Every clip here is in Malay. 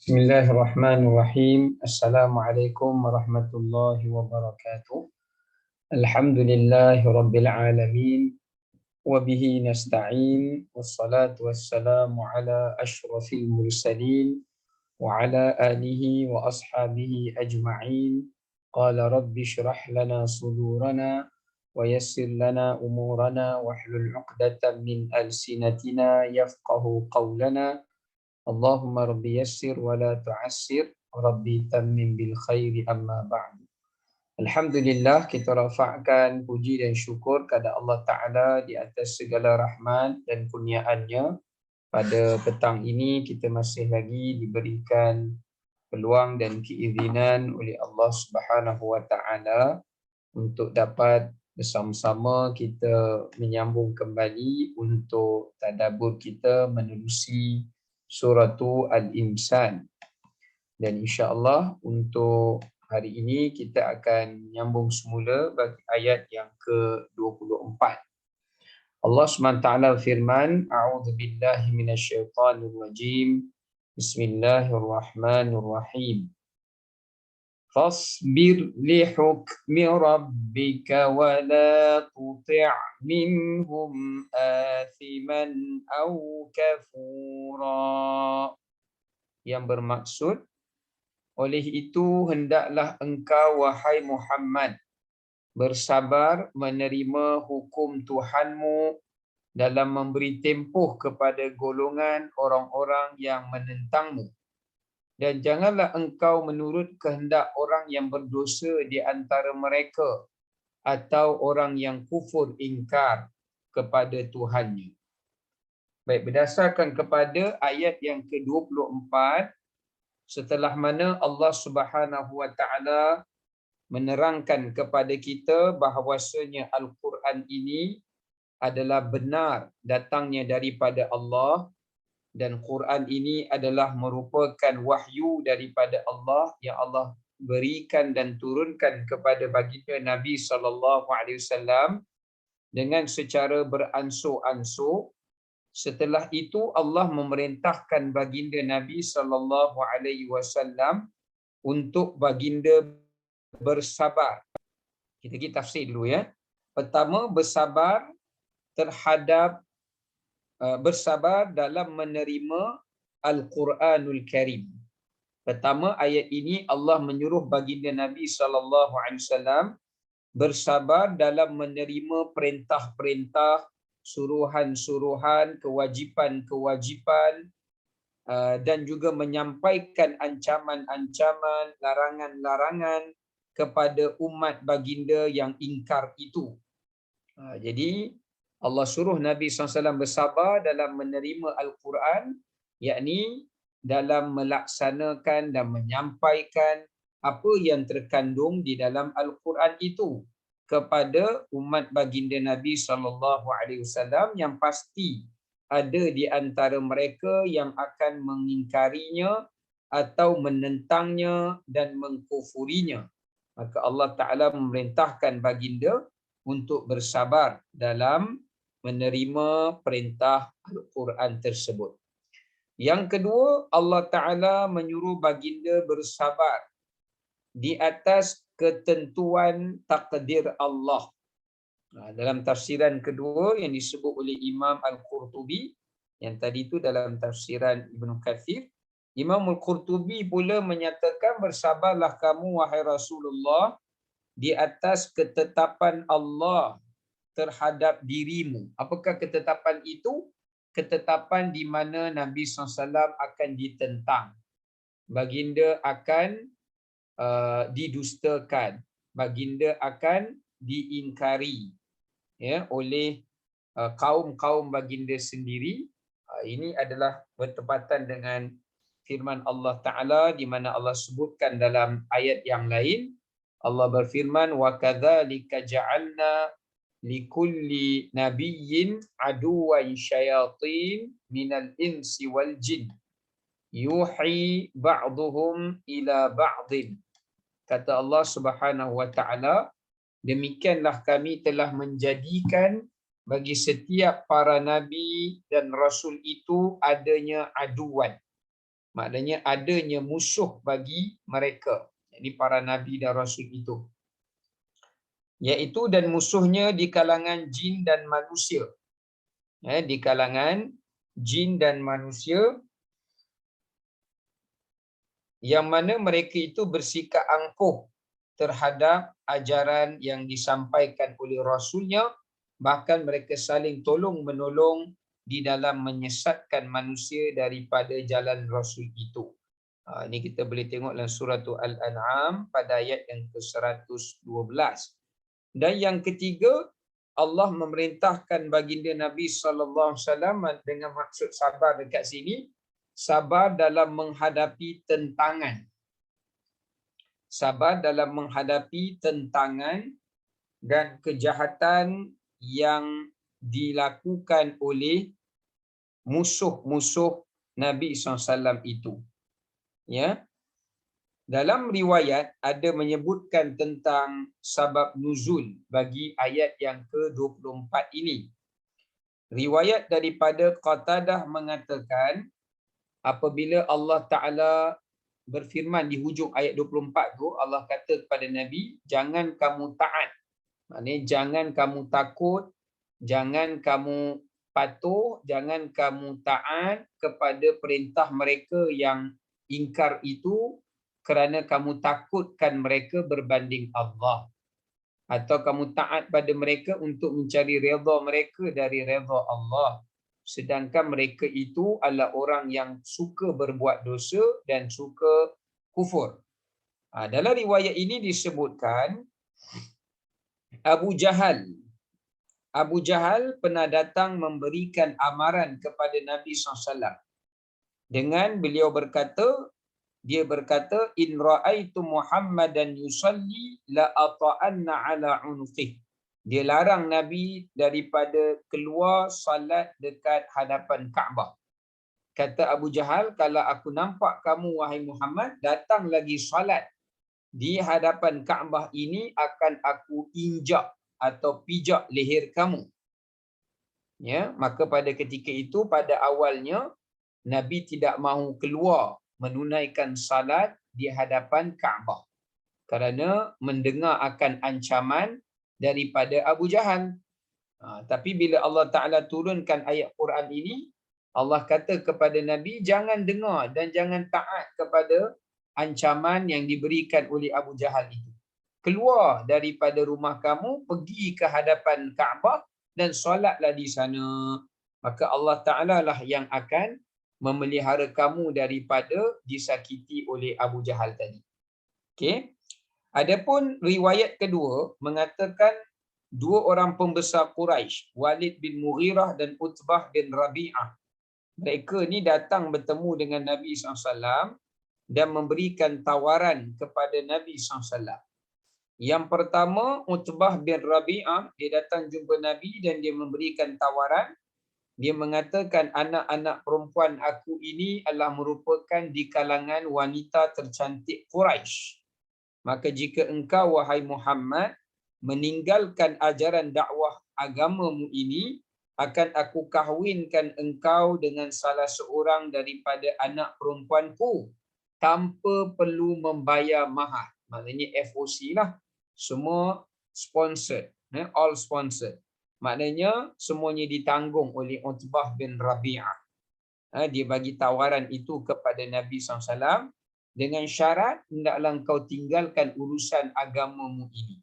Bismillahirrahmanirrahim. Assalamualaikum warahmatullahi wabarakatuh. Alhamdulillahi rabbil alamin. Wabihi nasta'in. Wassalatu wassalamu ala ashrafil mursalin. Wa ala alihi wa ashabihi ajma'in. Qala rabbi syrah lana sudurana. Wa yassir lana umurana. Wahlul uqdatan min alsinatina yafqahu qawlana. Allahumma rabbi yassir wa la tu'assir, rabbi tammim bil khairi amma ba'd. Alhamdulillah, kita rafa'kan puji dan syukur kepada Allah Ta'ala di atas segala rahmat dan kurniaannya. Pada petang ini kita masih lagi diberikan peluang dan keizinan oleh Allah Subhanahu wa Ta'ala untuk dapat bersama-sama kita menyambung kembali untuk tadabbur kita menerusi surah Al-Insan. Dan insya-Allah untuk hari ini kita akan nyambung semula bagi ayat yang ke-24. Allah SWT firman, A'udzubillahi minasyaitanirrajim. Bismillahirrahmanirrahim. Fasbir li hukmi rabbika wa la tuti' minhum athiman aw kafura. Yang bermaksud, oleh itu hendaklah engkau wahai Muhammad bersabar menerima hukum Tuhanmu dalam memberi tempoh kepada golongan orang-orang yang menentangmu. Dan janganlah engkau menurut kehendak orang yang berdosa di antara mereka atau orang yang kufur ingkar kepada Tuhannya. Baik, berdasarkan kepada ayat yang ke-24, setelah mana Allah Subhanahu wa Ta'ala menerangkan kepada kita bahawasanya Al-Quran ini adalah benar datangnya daripada Allah, dan Quran ini adalah merupakan wahyu daripada Allah yang Allah berikan dan turunkan kepada baginda Nabi SAW dengan secara beransur-ansur. Setelah itu Allah memerintahkan baginda Nabi SAW untuk baginda bersabar. Kita tafsir dulu ya. Pertama, bersabar terhadap bersabar dalam menerima Al-Quranul Karim. Pertama, ayat ini Allah menyuruh baginda Nabi SAW bersabar dalam menerima perintah-perintah, suruhan-suruhan, kewajipan-kewajipan, dan juga menyampaikan ancaman-ancaman, larangan-larangan kepada umat baginda yang ingkar itu. Jadi Allah suruh Nabi SAW bersabar dalam menerima Al-Quran, yakni dalam melaksanakan dan menyampaikan apa yang terkandung di dalam Al-Quran itu kepada umat baginda Nabi SAW yang pasti ada di antara mereka yang akan mengingkarinya atau menentangnya dan mengkufurinya. Maka Allah Ta'ala memerintahkan baginda untuk bersabar dalam menerima perintah Al-Quran tersebut. Yang kedua, Allah Ta'ala menyuruh baginda bersabar di atas ketentuan takdir Allah. Dalam tafsiran kedua yang disebut oleh Imam Al-Qurtubi, yang tadi itu dalam tafsiran Ibn Kathir, Imam Al-Qurtubi pula menyatakan, bersabarlah kamu wahai Rasulullah di atas ketetapan Allah terhadap dirimu. Apakah ketetapan itu? Ketetapan di mana Nabi SAW akan ditentang. Baginda akan didustakan. Baginda akan diingkari oleh kaum-kaum baginda sendiri. Ini adalah bertepatan dengan firman Allah Ta'ala di mana Allah sebutkan dalam ayat yang lain. Allah berfirman, wa kadzalika ja'alna likulli nabiyyin aduwwan syayatin minal insi wal jin yuhi ba'duhum ila ba'din. Kata Allah Subhanahu wa Ta'ala, demikianlah kami telah menjadikan bagi setiap para nabi dan rasul itu adanya aduan. Maknanya adanya musuh bagi mereka. Ini para nabi dan rasul itu. Iaitu dan musuhnya di kalangan jin dan manusia. Di kalangan jin dan manusia, yang mana mereka itu bersikap angkuh terhadap ajaran yang disampaikan oleh Rasulnya, bahkan mereka saling tolong menolong di dalam menyesatkan manusia daripada jalan Rasul itu. Ini kita boleh tengok dalam surah Al-An'am pada ayat yang ke-112. Dan yang ketiga, Allah memerintahkan baginda Nabi SAW dengan maksud sabar dekat sini, sabar dalam menghadapi tentangan. Sabar dalam menghadapi tentangan dan kejahatan yang dilakukan oleh musuh-musuh Nabi SAW itu. Ya. Dalam riwayat ada menyebutkan tentang sabab nuzul bagi ayat yang ke-24 ini. Riwayat daripada Qatadah mengatakan, apabila Allah Ta'ala berfirman di hujung ayat 24 tu, Allah kata kepada Nabi, jangan kamu taat. Maknanya jangan kamu takut, jangan kamu patuh, jangan kamu taat kepada perintah mereka yang ingkar itu, kerana kamu takutkan mereka berbanding Allah. Atau kamu taat pada mereka untuk mencari redha mereka dari redha Allah. Sedangkan mereka itu adalah orang yang suka berbuat dosa dan suka kufur. Dalam riwayat ini disebutkan Abu Jahal pernah datang memberikan amaran kepada Nabi SAW. Dengan beliau berkata, in ra'aitu Muhammadan yusalli la ata'anna ala unuqih. Dia larang Nabi daripada keluar salat dekat hadapan Kaabah. Kata Abu Jahal, kalau aku nampak kamu wahai Muhammad datang lagi salat di hadapan Kaabah ini, akan aku injak atau pijak leher kamu. Ya, maka pada ketika itu, pada awalnya Nabi tidak mahu keluar menunaikan salat di hadapan Kaabah kerana mendengar akan ancaman daripada Abu Jahal. Tapi bila Allah Ta'ala turunkan ayat Quran ini, Allah kata kepada Nabi, jangan dengar dan jangan taat kepada ancaman yang diberikan oleh Abu Jahal itu. Keluar daripada rumah kamu, pergi ke hadapan Kaabah dan solatlah di sana. Maka Allah Ta'ala lah yang akan memelihara kamu daripada disakiti oleh Abu Jahal tadi. Okey. Adapun riwayat kedua mengatakan dua orang pembesar Quraisy, Walid bin Mughirah dan Utbah bin Rabi'ah. Mereka ni datang bertemu dengan Nabi SAW dan memberikan tawaran kepada Nabi SAW. Yang pertama, Utbah bin Rabi'ah, dia datang jumpa Nabi dan dia memberikan tawaran. Dia mengatakan, anak-anak perempuan aku ini adalah merupakan di kalangan wanita tercantik Quraisy. Maka jika engkau, wahai Muhammad, meninggalkan ajaran dakwah agamamu ini, akan aku kahwinkan engkau dengan salah seorang daripada anak perempuanku tanpa perlu membayar mahar. Maknanya FOC lah. Semua sponsored. All sponsored. Maknanya semuanya ditanggung oleh Utbah bin Rabi'ah. Dia bagi tawaran itu kepada Nabi SAW dengan syarat hendaklah engkau tinggalkan urusan agamamu ini.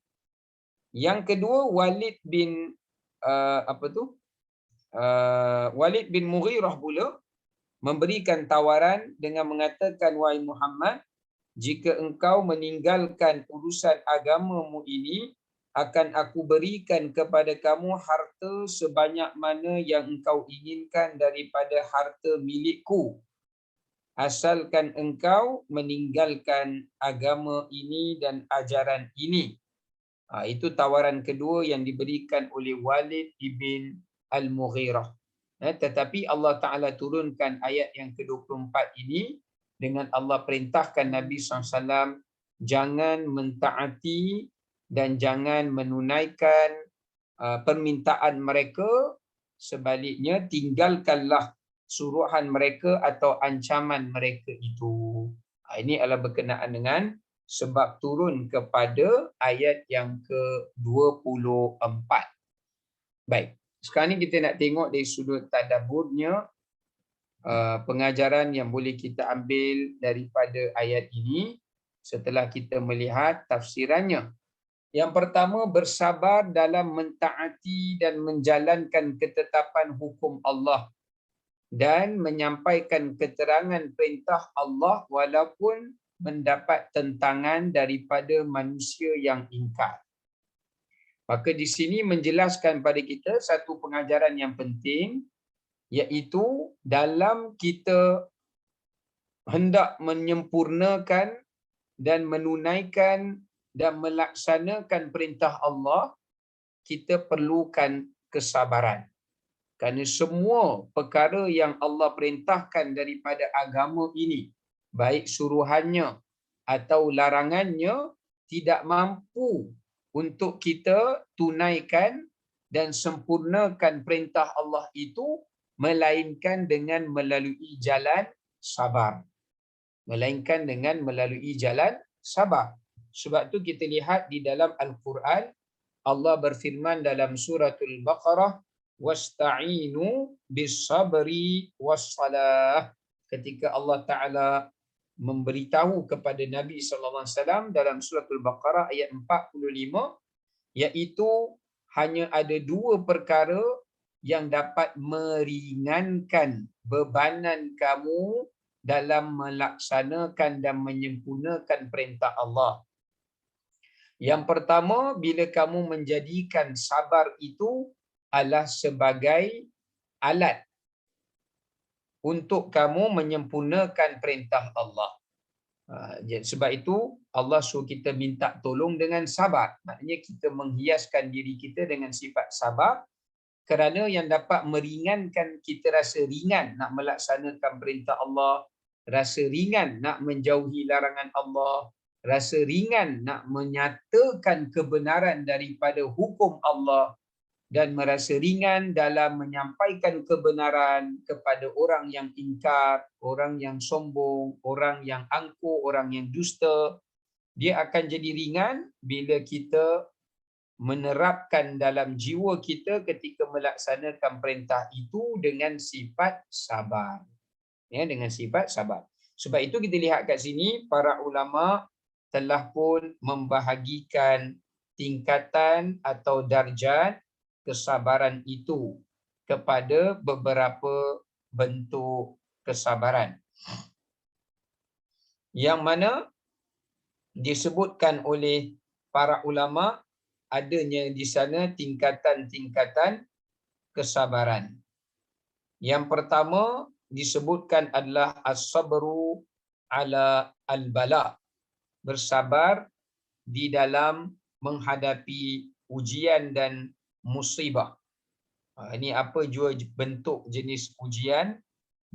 Yang kedua, Walid bin Walid bin Mughirah pula memberikan tawaran dengan mengatakan, wahai Muhammad, jika engkau meninggalkan urusan agamamu ini, akan aku berikan kepada kamu harta sebanyak mana yang engkau inginkan daripada harta milikku, asalkan engkau meninggalkan agama ini dan ajaran ini. Itu tawaran kedua yang diberikan oleh Walid ibn Al-Mughirah. Tetapi Allah Ta'ala turunkan ayat yang ke-24 ini dengan Allah perintahkan Nabi SAW jangan mentaati dan jangan menunaikan permintaan mereka. Sebaliknya, tinggalkanlah suruhan mereka atau ancaman mereka itu. Ini adalah berkenaan dengan sebab turun kepada ayat yang ke-24. Baik, sekarang ni kita nak tengok dari sudut tadabburnya, pengajaran yang boleh kita ambil daripada ayat ini setelah kita melihat tafsirannya. Yang pertama, bersabar dalam mentaati dan menjalankan ketetapan hukum Allah dan menyampaikan keterangan perintah Allah walaupun mendapat tentangan daripada manusia yang ingkar. Maka di sini menjelaskan pada kita satu pengajaran yang penting, iaitu dalam kita hendak menyempurnakan dan menunaikan dan melaksanakan perintah Allah, kita perlukan kesabaran. Kerana semua perkara yang Allah perintahkan daripada agama ini, baik suruhannya atau larangannya, tidak mampu untuk kita tunaikan dan sempurnakan perintah Allah itu, melainkan dengan melalui jalan sabar. Melainkan dengan melalui jalan sabar. Sebab tu kita lihat di dalam Al-Quran, Allah berfirman dalam suratul Baqarah, wasta'inu bis-sabri was-salah. Ketika Allah Ta'ala memberitahu kepada Nabi SAW dalam suratul Baqarah ayat 45, iaitu hanya ada dua perkara yang dapat meringankan bebanan kamu dalam melaksanakan dan menyempurnakan perintah Allah. Yang pertama, bila kamu menjadikan sabar itu adalah sebagai alat untuk kamu menyempurnakan perintah Allah. Sebab itu Allah suruh kita minta tolong dengan sabar. Maknanya kita menghiaskan diri kita dengan sifat sabar, kerana yang dapat meringankan kita rasa ringan nak melaksanakan perintah Allah, rasa ringan nak menjauhi larangan Allah, rasa ringan nak menyatakan kebenaran daripada hukum Allah, dan merasa ringan dalam menyampaikan kebenaran kepada orang yang ingkar, orang yang sombong, orang yang angkuh, orang yang dusta. Dia akan jadi ringan bila kita menerapkan dalam jiwa kita ketika melaksanakan perintah itu dengan sifat sabar. Ya, dengan sifat sabar. Sebab itu kita lihat kat sini, para ulama telah pun membahagikan tingkatan atau darjat kesabaran itu kepada beberapa bentuk kesabaran, yang mana disebutkan oleh para ulama adanya di sana tingkatan-tingkatan kesabaran. Yang pertama disebutkan adalah as-sabru ala al-bala, bersabar di dalam menghadapi ujian dan musibah. Ini apa jua bentuk jenis ujian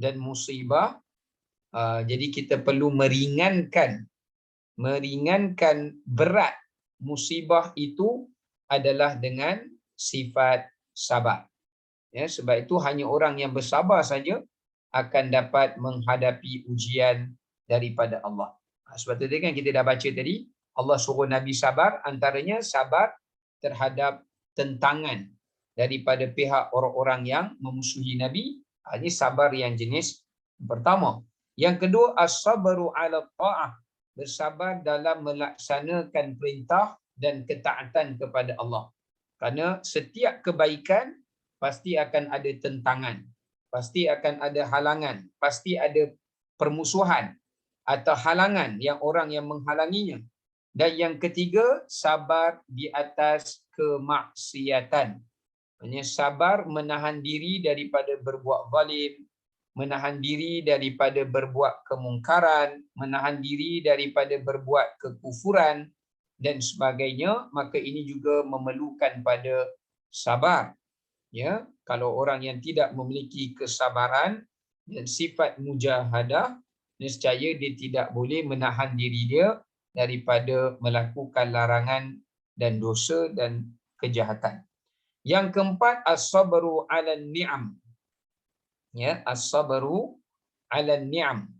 dan musibah. Jadi kita perlu meringankan berat musibah itu adalah dengan sifat sabar. Ya, sebab itu hanya orang yang bersabar saja akan dapat menghadapi ujian daripada Allah. Sebab itu kan kita dah baca tadi, Allah suruh Nabi sabar, antaranya sabar terhadap tentangan daripada pihak orang-orang yang memusuhi Nabi. Ini sabar yang jenis pertama. Yang kedua, as-sabru ala ta'ah, bersabar dalam melaksanakan perintah dan ketaatan kepada Allah. Kerana setiap kebaikan pasti akan ada tentangan, pasti akan ada halangan, pasti ada permusuhan atau halangan yang orang yang menghalanginya. Dan yang ketiga, sabar di atas kemaksiatan. Hanya sabar menahan diri daripada berbuat zalim, menahan diri daripada berbuat kemungkaran, menahan diri daripada berbuat kekufuran dan sebagainya. Maka ini juga memerlukan pada sabar. Ya, kalau orang yang tidak memiliki kesabaran dan sifat mujahadah, nescaya dia tidak boleh menahan diri dia daripada melakukan larangan dan dosa dan kejahatan. Yang keempat, as-sabru 'alan ni'am, Ya, as-sabru 'ala ni'am,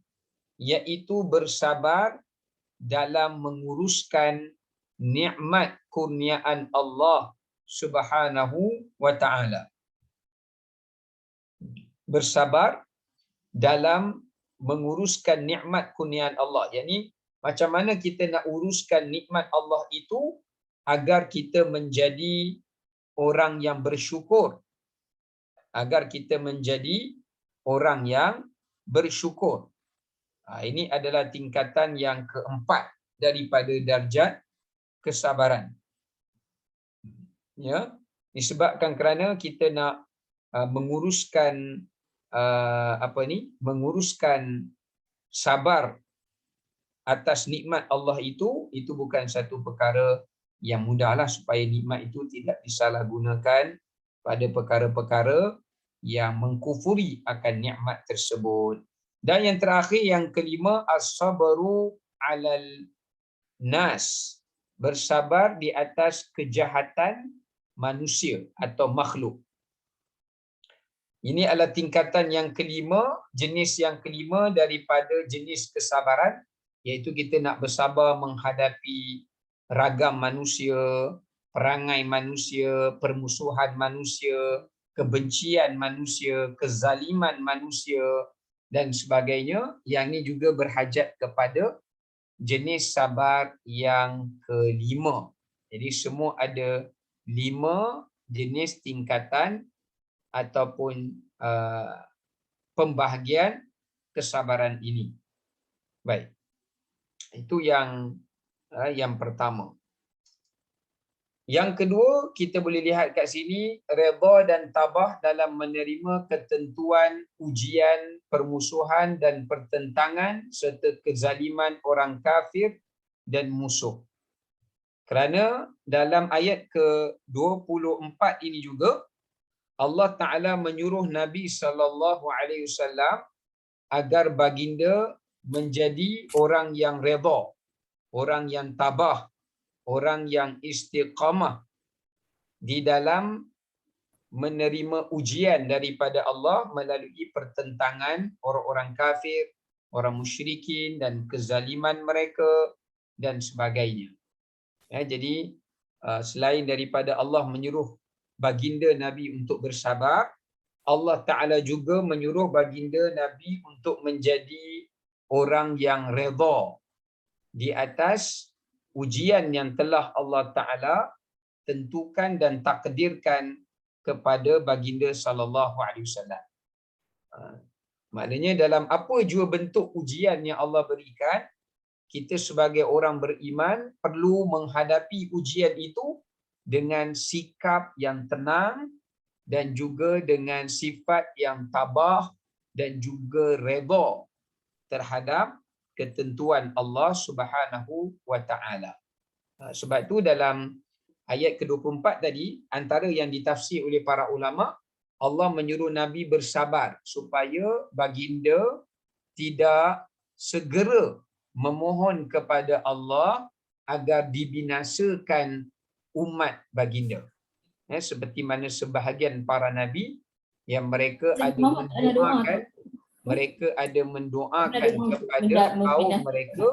iaitu bersabar dalam menguruskan nikmat kurniaan Allah Subhanahu wa taala. Bersabar dalam menguruskan nikmat kurniaan Allah. Yakni macam mana kita nak uruskan nikmat Allah itu agar kita menjadi orang yang bersyukur. Agar kita menjadi orang yang bersyukur. Ini adalah tingkatan yang keempat daripada darjat kesabaran. Ya, disebabkan kerana kita nak menguruskan menguruskan sabar atas nikmat Allah itu bukan satu perkara yang mudahlah, supaya nikmat itu tidak disalahgunakan pada perkara-perkara yang mengkufuri akan nikmat tersebut. Dan yang terakhir, yang kelima, as-sabru 'alal nas, bersabar di atas kejahatan manusia atau makhluk. Ini adalah tingkatan yang kelima, jenis yang kelima daripada jenis kesabaran, iaitu kita nak bersabar menghadapi ragam manusia, perangai manusia, permusuhan manusia, kebencian manusia, kezaliman manusia dan sebagainya. Yang ini juga berhajat kepada jenis sabar yang kelima. Jadi semua ada 5 jenis tingkatan ataupun pembahagian kesabaran ini. Baik. Itu yang pertama. Yang kedua, kita boleh lihat kat sini redha dan tabah dalam menerima ketentuan, ujian, permusuhan dan pertentangan serta kezaliman orang kafir dan musuh. Kerana dalam ayat ke-24 ini juga Allah Ta'ala menyuruh Nabi SAW agar baginda menjadi orang yang redha, orang yang tabah, orang yang istiqamah di dalam menerima ujian daripada Allah melalui pertentangan orang-orang kafir, orang musyrikin dan kezaliman mereka dan sebagainya. Jadi selain daripada Allah menyuruh baginda Nabi untuk bersabar, Allah Ta'ala juga menyuruh baginda Nabi untuk menjadi orang yang redha di atas ujian yang telah Allah Ta'ala tentukan dan takdirkan kepada baginda sallallahu alaihi wasallam. Maknanya dalam apa jua bentuk ujian yang Allah berikan, kita sebagai orang beriman perlu menghadapi ujian itu dengan sikap yang tenang dan juga dengan sifat yang tabah dan juga redha terhadap ketentuan Allah Subhanahu wa taala. Sebab itu dalam ayat ke-24 tadi, antara yang ditafsir oleh para ulama, Allah menyuruh Nabi bersabar supaya baginda tidak segera memohon kepada Allah agar dibinasakan umat baginda. Seperti mana sebahagian para nabi yang mereka ada mendoakan kepada kaum mereka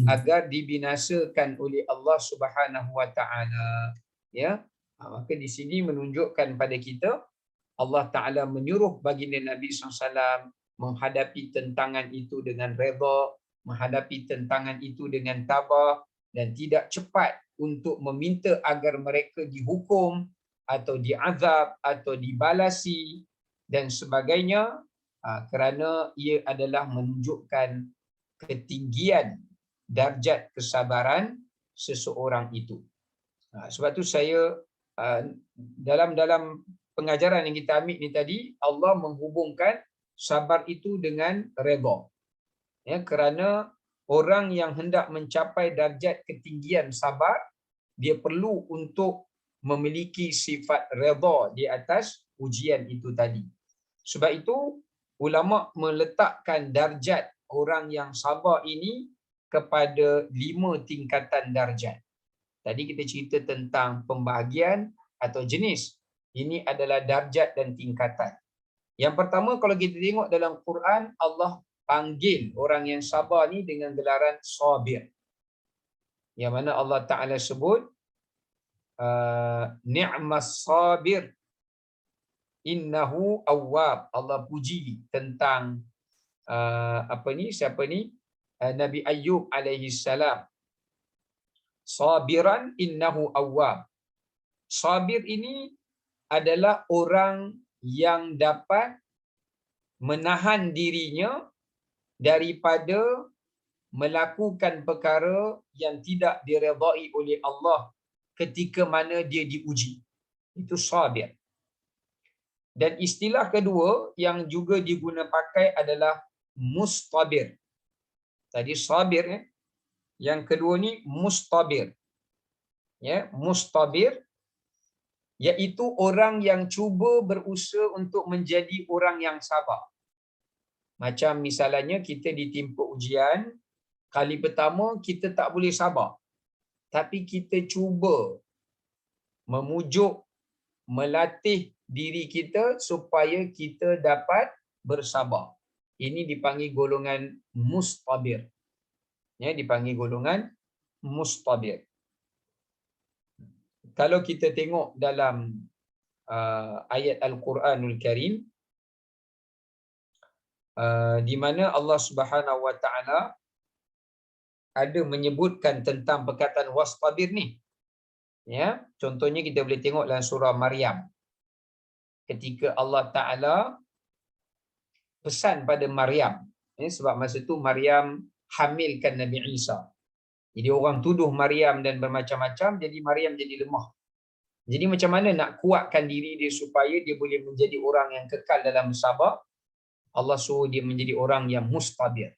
agar dibinasakan oleh Allah Subhanahu wa taala. Ya. Maka di sini menunjukkan pada kita Allah Taala menyuruh baginda Nabi SAW menghadapi tentangan itu dengan redha, menghadapi tentangan itu dengan tabah dan tidak cepat untuk meminta agar mereka dihukum atau diazab atau dibalasi dan sebagainya, kerana ia adalah menunjukkan ketinggian darjat kesabaran seseorang itu. Sebab tu saya dalam pengajaran yang kita ambil ni tadi, Allah menghubungkan sabar itu dengan redha. Ya, kerana orang yang hendak mencapai darjat ketinggian sabar, dia perlu untuk memiliki sifat redha di atas ujian itu tadi. Sebab itu ulama meletakkan darjat orang yang sabar ini kepada 5 tingkatan darjat. Tadi kita cerita tentang pembahagian atau jenis. Ini adalah darjat dan tingkatan. Yang pertama, kalau kita tengok dalam Quran, Allah panggil orang yang sabar ni dengan gelaran sabir. Yang mana Allah Ta'ala sebut, ni'mas sabir, innahu awwab. Allah puji tentang siapa ni? Nabi Ayyub alaihi salam. Sabiran innahu awwab. Sabir ini adalah orang yang dapat menahan dirinya daripada melakukan perkara yang tidak diredai oleh Allah ketika mana dia diuji. Itu sabir. Dan istilah kedua yang juga diguna pakai adalah mustabir. Tadi sabir, yang kedua ni mustabir. Ya, mustabir iaitu orang yang cuba berusaha untuk menjadi orang yang sabar. Macam misalnya kita ditimpa ujian, kali pertama kita tak boleh sabar. Tapi kita cuba memujuk, melatih diri kita supaya kita dapat bersabar. Ini dipanggil golongan mustabir. Ya, dipanggil golongan mustabir. Kalau kita tengok dalam ayat Al-Quranul Karim, di mana Allah Subhanahu Wa Taala ada menyebutkan tentang perkataan wastabir ni. Ya, contohnya kita boleh tengok dalam surah Maryam. Ketika Allah Ta'ala pesan pada Maryam, sebab masa tu Maryam hamilkan Nabi Isa. Jadi orang tuduh Maryam dan bermacam-macam, jadi Maryam jadi lemah. Jadi macam mana nak kuatkan diri dia supaya dia boleh menjadi orang yang kekal dalam sabar? Allah suruh dia menjadi orang yang mustabir.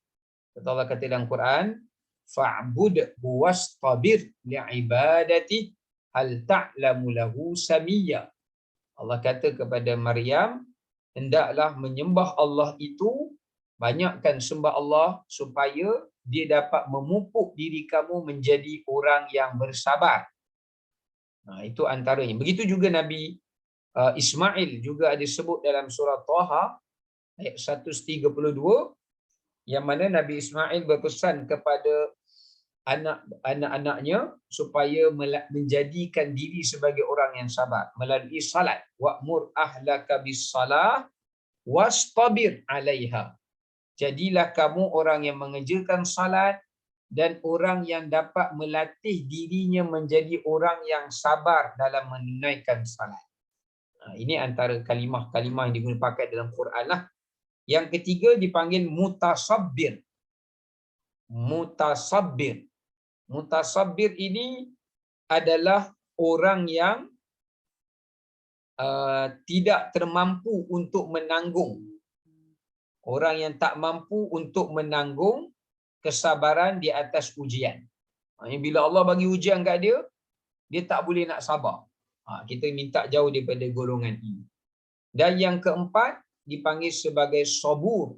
Kata Allah kata dalam Quran, fa'bud wastabir li'ibadati hal ta'lamu lahu samiyya. Allah kata kepada Maryam, hendaklah menyembah Allah itu, banyakkan sembah Allah supaya dia dapat memupuk diri kamu menjadi orang yang bersabar. Itu antaranya. Begitu juga Nabi Ismail juga ada sebut dalam surah Taha ayat 132, yang mana Nabi Ismail berpesan kepada anak-anaknya supaya menjadikan diri sebagai orang yang sabar melalui salat. Wa'mur ahlaka bis-salah wastabir 'alaiha. Jadilah kamu orang yang mengerjakan salat dan orang yang dapat melatih dirinya menjadi orang yang sabar dalam menunaikan salat. Ini antara kalimah-kalimah yang digunakan pakai dalam Quran lah. Yang ketiga dipanggil mutasabbir. Mutasabbir. Mutasabbir ini adalah orang yang tidak termampu untuk menanggung. Orang yang tak mampu untuk menanggung kesabaran di atas ujian. Bila Allah bagi ujian kat dia, dia tak boleh nak sabar. Kita minta jauh daripada golongan ini. Dan yang keempat dipanggil sebagai sabur.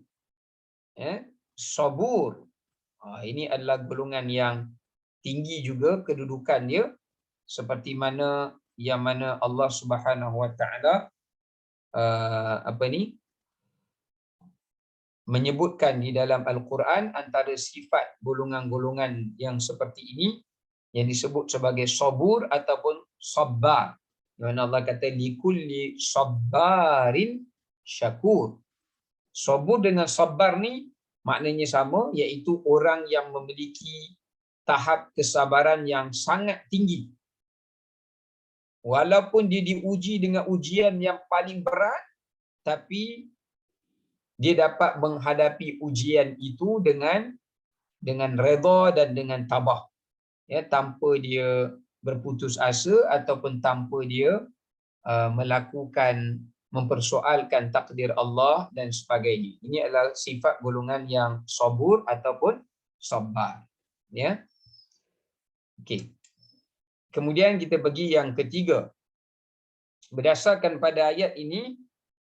Sabur. Ini adalah golongan yang tinggi juga kedudukan dia, seperti mana yang mana Allah Subhanahu Wa Taala menyebutkan di dalam Al-Quran antara sifat golongan-golongan yang seperti ini yang disebut sebagai sabur ataupun sabbar. Di mana Allah kata likulli sabbarin syakur. Sabur dengan sabbar ni maknanya sama, iaitu orang yang memiliki tahap kesabaran yang sangat tinggi. Walaupun dia diuji dengan ujian yang paling berat, tapi dia dapat menghadapi ujian itu dengan redha dan dengan tabah. Ya, tanpa dia berputus asa ataupun tanpa dia mempersoalkan takdir Allah dan sebagainya. Ini adalah sifat golongan yang sabur ataupun sabar. Ya. Okey. Kemudian kita pergi yang ketiga. Berdasarkan pada ayat ini,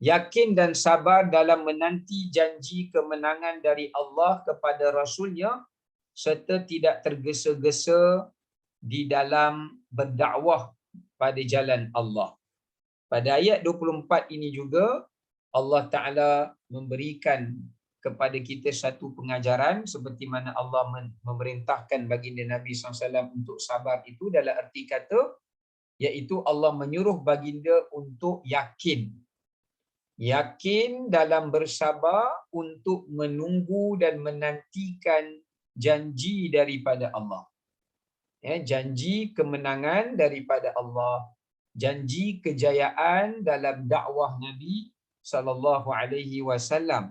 yakin dan sabar dalam menanti janji kemenangan dari Allah kepada Rasulnya serta tidak tergesa-gesa di dalam berdakwah pada jalan Allah. Pada ayat 24 ini juga Allah Ta'ala memberikan kepada kita satu pengajaran seperti mana Allah memerintahkan baginda Nabi SAW untuk sabar itu dalam arti kata, iaitu Allah menyuruh baginda untuk yakin. Yakin dalam bersabar untuk menunggu dan menantikan janji daripada Allah. Janji kemenangan daripada Allah, janji kejayaan dalam dakwah Nabi sallallahu alaihi wasallam.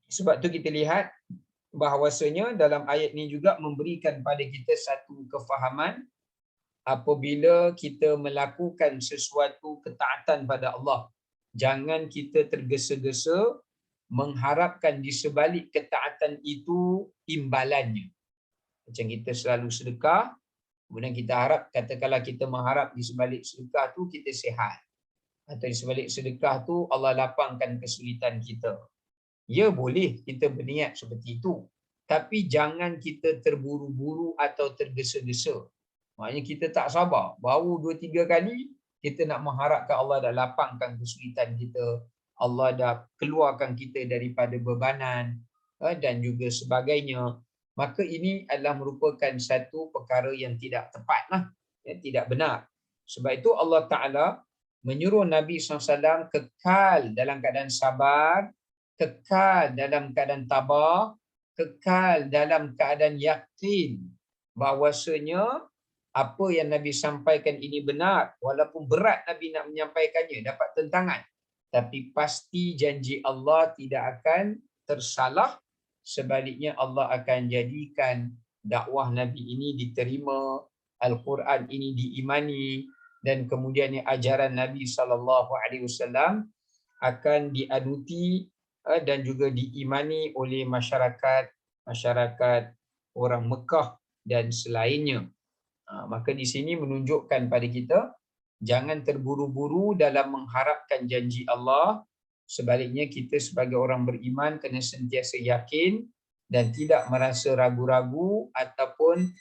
Sebab tu kita lihat bahawasanya dalam ayat ni juga memberikan pada kita satu kefahaman apabila kita melakukan sesuatu ketaatan pada Allah, jangan kita tergesa-gesa mengharapkan di sebalik ketaatan itu imbalannya. Macam kita selalu sedekah, kemudian kita harap, katakanlah kita mengharap di sebalik sedekah tu kita sihat, atau di sebalik sedekah tu Allah lapangkan kesulitan kita. Ya, boleh kita berniat seperti itu, tapi jangan kita terburu-buru atau tergesa-gesa. Maknanya kita tak sabar, baru 2-3 kali kita nak mengharapkan Allah dah lapangkan kesulitan kita, Allah dah keluarkan kita daripada bebanan dan juga sebagainya. Maka ini adalah merupakan satu perkara yang tidak tepat lah, tidak benar. Sebab itu Allah Ta'ala menyuruh Nabi SAW kekal dalam keadaan sabar, kekal dalam keadaan tabah, kekal dalam keadaan yakin bahawasanya apa yang Nabi sampaikan ini benar, walaupun berat Nabi nak menyampaikannya, dapat tentangan, tapi pasti janji Allah tidak akan tersalah. Sebaliknya Allah akan jadikan dakwah Nabi ini diterima, Al-Quran ini diimani, dan kemudian ajaran Nabi SAW akan dianuti dan juga diimani oleh masyarakat orang Mekah dan selainnya. Maka di sini menunjukkan pada kita jangan terburu-buru dalam mengharapkan janji Allah. Sebaliknya kita sebagai orang beriman kena sentiasa yakin dan tidak merasa ragu-ragu ataupun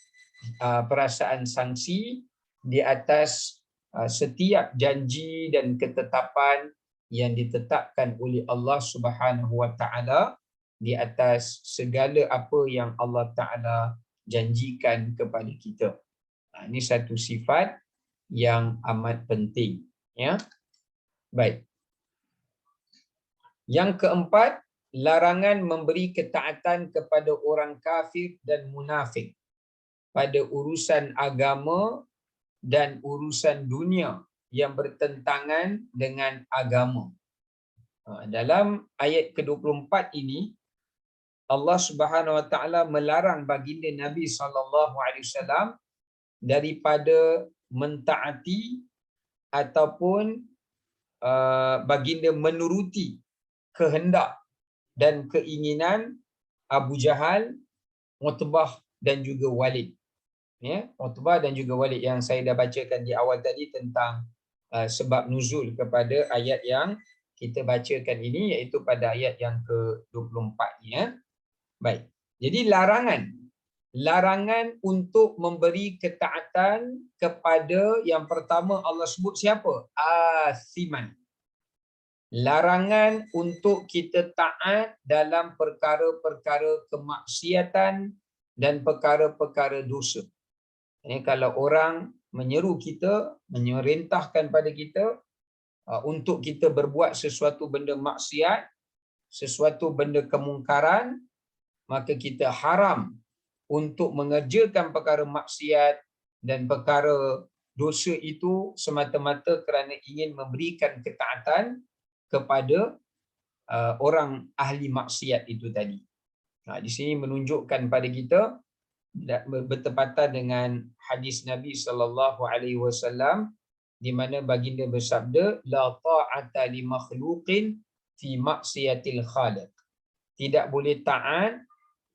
perasaan sangsi di atas setiap janji dan ketetapan yang ditetapkan oleh Allah Subhanahu Wa Taala, di atas segala apa yang Allah Taala janjikan kepada kita. Ini satu sifat yang amat penting, ya. Baik. Yang keempat, larangan memberi ketaatan kepada orang kafir dan munafik pada urusan agama dan urusan dunia yang bertentangan dengan agama. Dalam ayat ke-24 ini, Allah Subhanahu Wa Taala melarang baginda Nabi SAW daripada mentaati ataupun baginda menuruti kehendak dan keinginan Abu Jahal, Utbah dan juga Walid. Ya, Utbah dan juga Walid yang saya dah bacakan di awal tadi tentang sebab nuzul kepada ayat yang kita bacakan ini, iaitu pada ayat yang ke-24 ya. Baik. Jadi larangan untuk memberi ketaatan kepada, yang pertama Allah sebut siapa? Asiman. Larangan untuk kita taat dalam perkara-perkara kemaksiatan dan perkara-perkara dosa. Ini kalau orang menyeru kita, memerintahkan pada kita untuk kita berbuat sesuatu benda maksiat, sesuatu benda kemungkaran, maka kita haram untuk mengerjakan perkara maksiat dan perkara dosa itu semata-mata kerana ingin memberikan ketaatan kepada orang ahli maksiat itu tadi. Di sini menunjukkan pada kita bertepatan dengan hadis Nabi SAW di mana baginda bersabda, la ta'ata li makhluqin fi maksiatil khaliq. Tidak boleh taat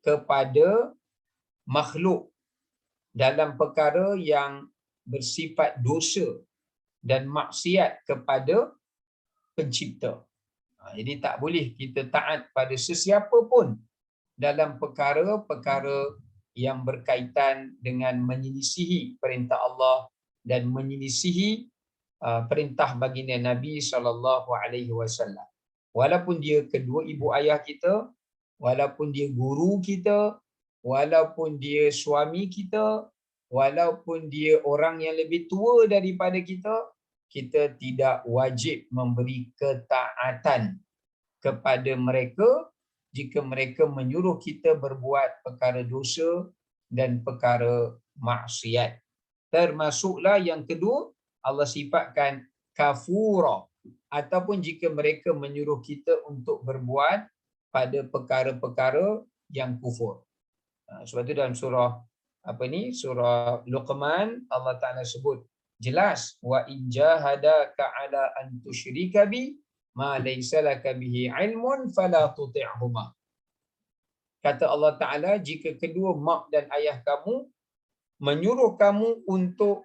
kepada makhluk dalam perkara yang bersifat dosa dan maksiat kepada pencipta. Jadi tak boleh kita taat pada sesiapa pun dalam perkara-perkara yang berkaitan dengan menyelisihi perintah Allah dan menyelisihi perintah baginda Nabi SAW. Walaupun dia kedua ibu ayah kita, walaupun dia guru kita, walaupun dia suami kita, walaupun dia orang yang lebih tua daripada kita, kita tidak wajib memberi ketaatan kepada mereka jika mereka menyuruh kita berbuat perkara dosa dan perkara maksiat. Termasuklah yang kedua, Allah sifatkan kafura, ataupun jika mereka menyuruh kita untuk berbuat pada perkara-perkara yang kufur. Sebab itu dalam surah surah Luqman, Allah Ta'ala sebut jelas, wa in jahadaka ala an tusyrika bi ma laysa laka bihi ilmun fala tuti'huma. Kata Allah Ta'ala, jika kedua mak dan ayah kamu menyuruh kamu untuk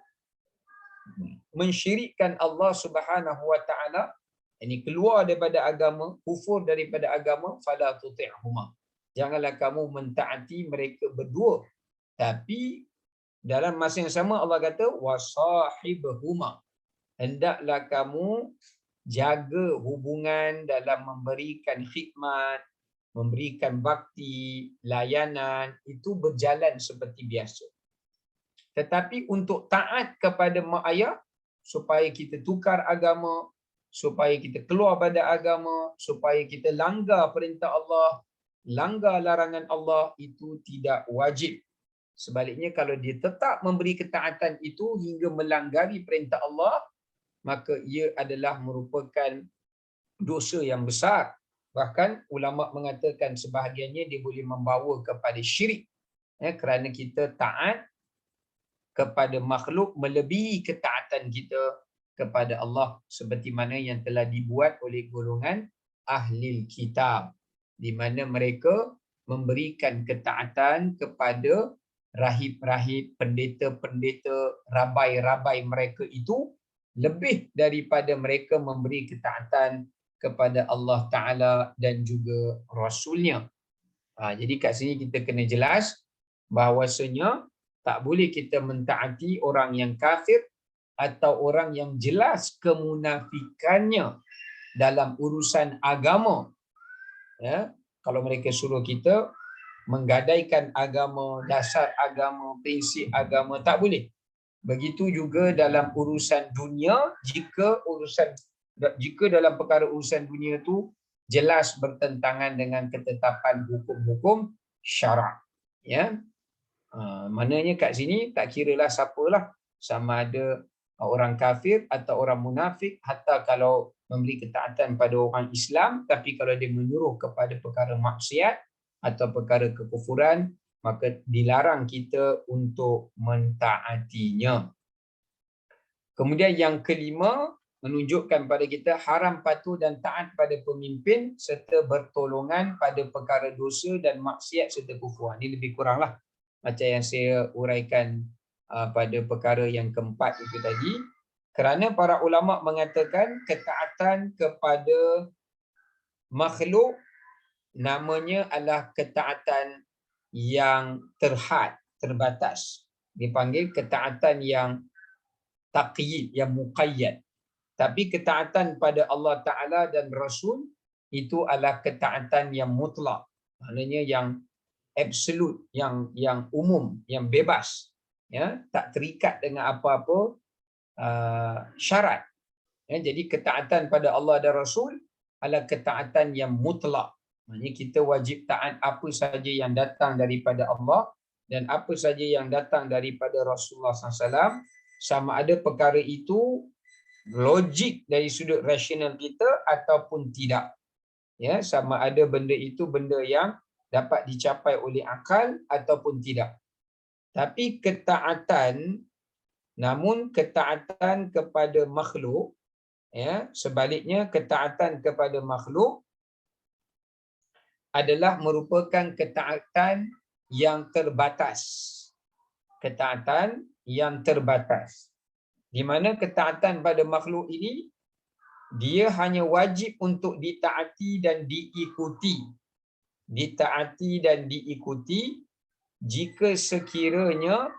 mensyirikkan Allah Subhanahu wa Ta'ala, ini keluar daripada agama, kufur daripada agama, fala tuti'huma. Janganlah kamu mentaati mereka berdua. Tapi dalam masa yang sama Allah kata wasahibhuma. Hendaklah kamu jaga hubungan dalam memberikan khidmat, memberikan bakti, layanan, itu berjalan seperti biasa. Tetapi untuk taat kepada mak ayah, supaya kita tukar agama, supaya kita keluar pada agama, supaya kita langgar perintah Allah, langgar larangan Allah, itu tidak wajib. Sebaliknya, kalau dia tetap memberi ketaatan itu hingga melanggari perintah Allah, maka ia adalah merupakan dosa yang besar. Bahkan ulama mengatakan sebahagiannya dia boleh membawa kepada syirik, kerana kita taat kepada makhluk melebihi ketaatan kita kepada Allah, seperti mana yang telah dibuat oleh golongan ahli kitab, di mana mereka memberikan ketaatan kepada rahib-rahib, pendeta-pendeta, rabai-rabai mereka itu lebih daripada mereka memberi ketaatan kepada Allah Ta'ala dan juga Rasulnya. Jadi kat sini kita kena jelas bahawasanya tak boleh kita mentaati orang yang kafir atau orang yang jelas kemunafikannya dalam urusan agama. Ya, kalau mereka suruh kita menggadaikan agama, dasar agama, prinsip agama, tak boleh. Begitu juga dalam urusan dunia, jika dalam perkara urusan dunia tu jelas bertentangan dengan ketetapan hukum-hukum syarak. Ya, maknanya kat sini tak kiralah siapalah, sama ada orang kafir atau orang munafik, hatta kalau memberi ketaatan pada orang Islam, tapi kalau dia menyuruh kepada perkara maksiat atau perkara kekufuran, maka dilarang kita untuk mentaatinya. Kemudian yang kelima, menunjukkan pada kita haram patuh dan taat pada pemimpin serta bertolongan pada perkara dosa dan maksiat serta kufur. Ini lebih kuranglah macam yang saya uraikan pada perkara yang keempat itu tadi. Kerana para ulama mengatakan ketaatan kepada makhluk namanya adalah ketaatan yang terhad, terbatas. Dipanggil ketaatan yang taqyid, yang muqayyad. Tapi ketaatan pada Allah Ta'ala dan Rasul itu adalah ketaatan yang mutlak. Maknanya yang absolute, yang umum, yang bebas. Ya, tak terikat dengan apa-apa syarat. Ya, jadi ketaatan pada Allah dan Rasul adalah ketaatan yang mutlak. Maksudnya kita wajib taat apa saja yang datang daripada Allah dan apa saja yang datang daripada Rasulullah SAW, sama ada perkara itu logik dari sudut rasional kita ataupun tidak. Ya, sama ada benda itu benda yang dapat dicapai oleh akal ataupun tidak. Tapi ketaatan, namun ketaatan kepada makhluk, ya, sebaliknya ketaatan kepada makhluk adalah merupakan ketaatan yang terbatas. Ketaatan yang terbatas. Di mana ketaatan pada makhluk ini, dia hanya wajib untuk ditaati dan diikuti. Ditaati dan diikuti jika sekiranya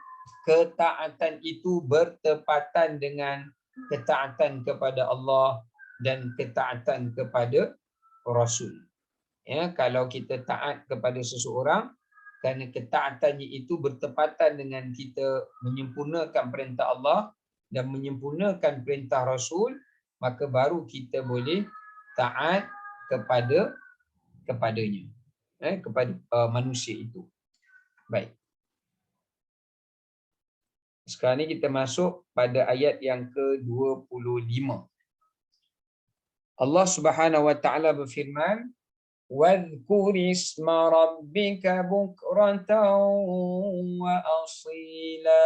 ketaatan itu bertepatan dengan ketaatan kepada Allah dan ketaatan kepada Rasul. Ya, kalau kita taat kepada seseorang kerana ketaatannya itu bertepatan dengan kita menyempurnakan perintah Allah dan menyempurnakan perintah Rasul, maka baru kita boleh taat kepadanya, kepada manusia itu. Baik. Sekarang ni kita masuk pada ayat yang ke-25. Allah Subhanahu wa taala berfirman, "Wadhkur isma rabbika bukratan wa asila."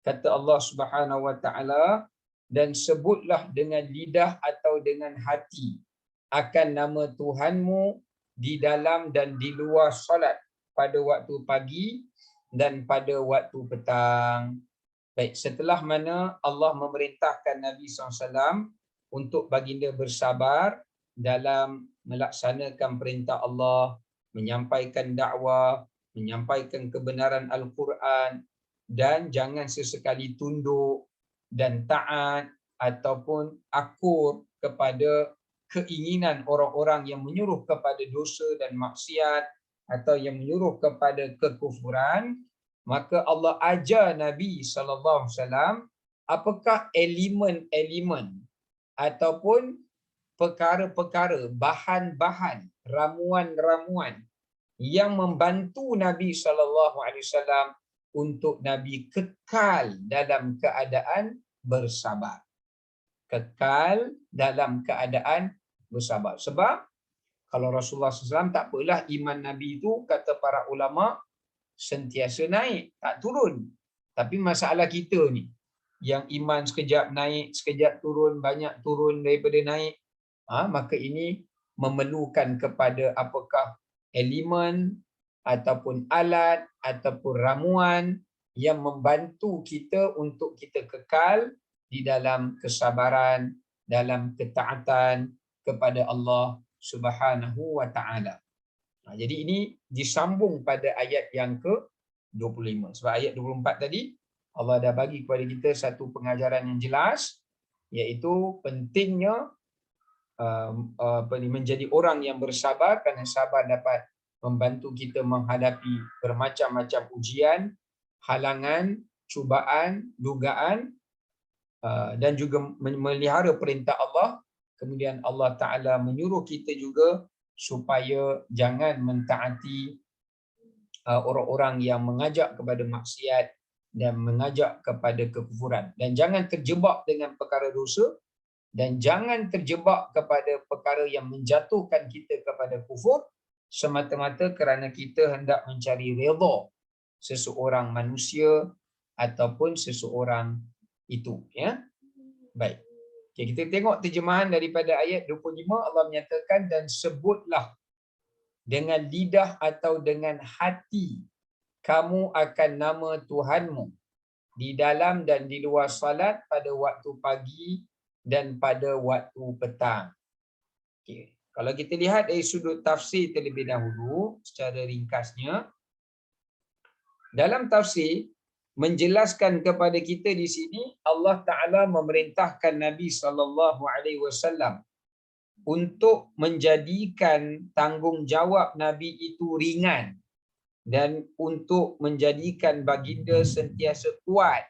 Kata Allah Subhanahu wa taala, dan sebutlah dengan lidah atau dengan hati akan nama Tuhanmu di dalam dan di luar solat pada waktu pagi dan pada waktu petang. Baik, setelah mana Allah memerintahkan Nabi SAW untuk baginda bersabar dalam melaksanakan perintah Allah, menyampaikan dakwah, menyampaikan kebenaran Al-Quran, dan jangan sesekali tunduk dan taat ataupun akur kepada keinginan orang-orang yang menyuruh kepada dosa dan maksiat atau yang menyuruh kepada kekufuran, maka Allah ajar Nabi SAW apakah elemen-elemen ataupun perkara-perkara, bahan-bahan, ramuan-ramuan yang membantu Nabi SAW untuk Nabi kekal dalam keadaan bersabar. Kekal dalam keadaan bersabar. Sebab kalau Rasulullah SAW tak apalah iman Nabi itu, kata para ulama, sentiasa naik, tak turun. Tapi masalah kita ni, yang iman sekejap naik, sekejap turun, banyak turun daripada naik, maka ini memerlukan kepada apakah elemen ataupun alat ataupun ramuan yang membantu kita untuk kita kekal di dalam kesabaran, dalam ketaatan kepada Allah Subhanahu wa taala. Jadi ini disambung pada ayat yang ke-25. Sebab ayat 24 tadi Allah dah bagi kepada kita satu pengajaran yang jelas, iaitu pentingnya menjadi orang yang bersabar, kerana sabar dapat membantu kita menghadapi bermacam-macam ujian, halangan, cubaan, dugaan, dan juga memelihara perintah Allah. Kemudian Allah Ta'ala menyuruh kita juga supaya jangan mentaati orang-orang yang mengajak kepada maksiat dan mengajak kepada kekufuran. Dan jangan terjebak dengan perkara dosa, dan jangan terjebak kepada perkara yang menjatuhkan kita kepada kufur semata-mata kerana kita hendak mencari redha seseorang manusia ataupun seseorang itu. Ya? Baik. Okay, kita tengok terjemahan daripada ayat 25. Allah menyatakan, dan sebutlah dengan lidah atau dengan hati kamu akan nama Tuhanmu di dalam dan di luar salat pada waktu pagi dan pada waktu petang. Okay. Kalau kita lihat dari sudut tafsir terlebih dahulu, secara ringkasnya, dalam tafsir menjelaskan kepada kita di sini, Allah Ta'ala memerintahkan Nabi SAW untuk menjadikan tanggungjawab Nabi itu ringan dan untuk menjadikan baginda sentiasa kuat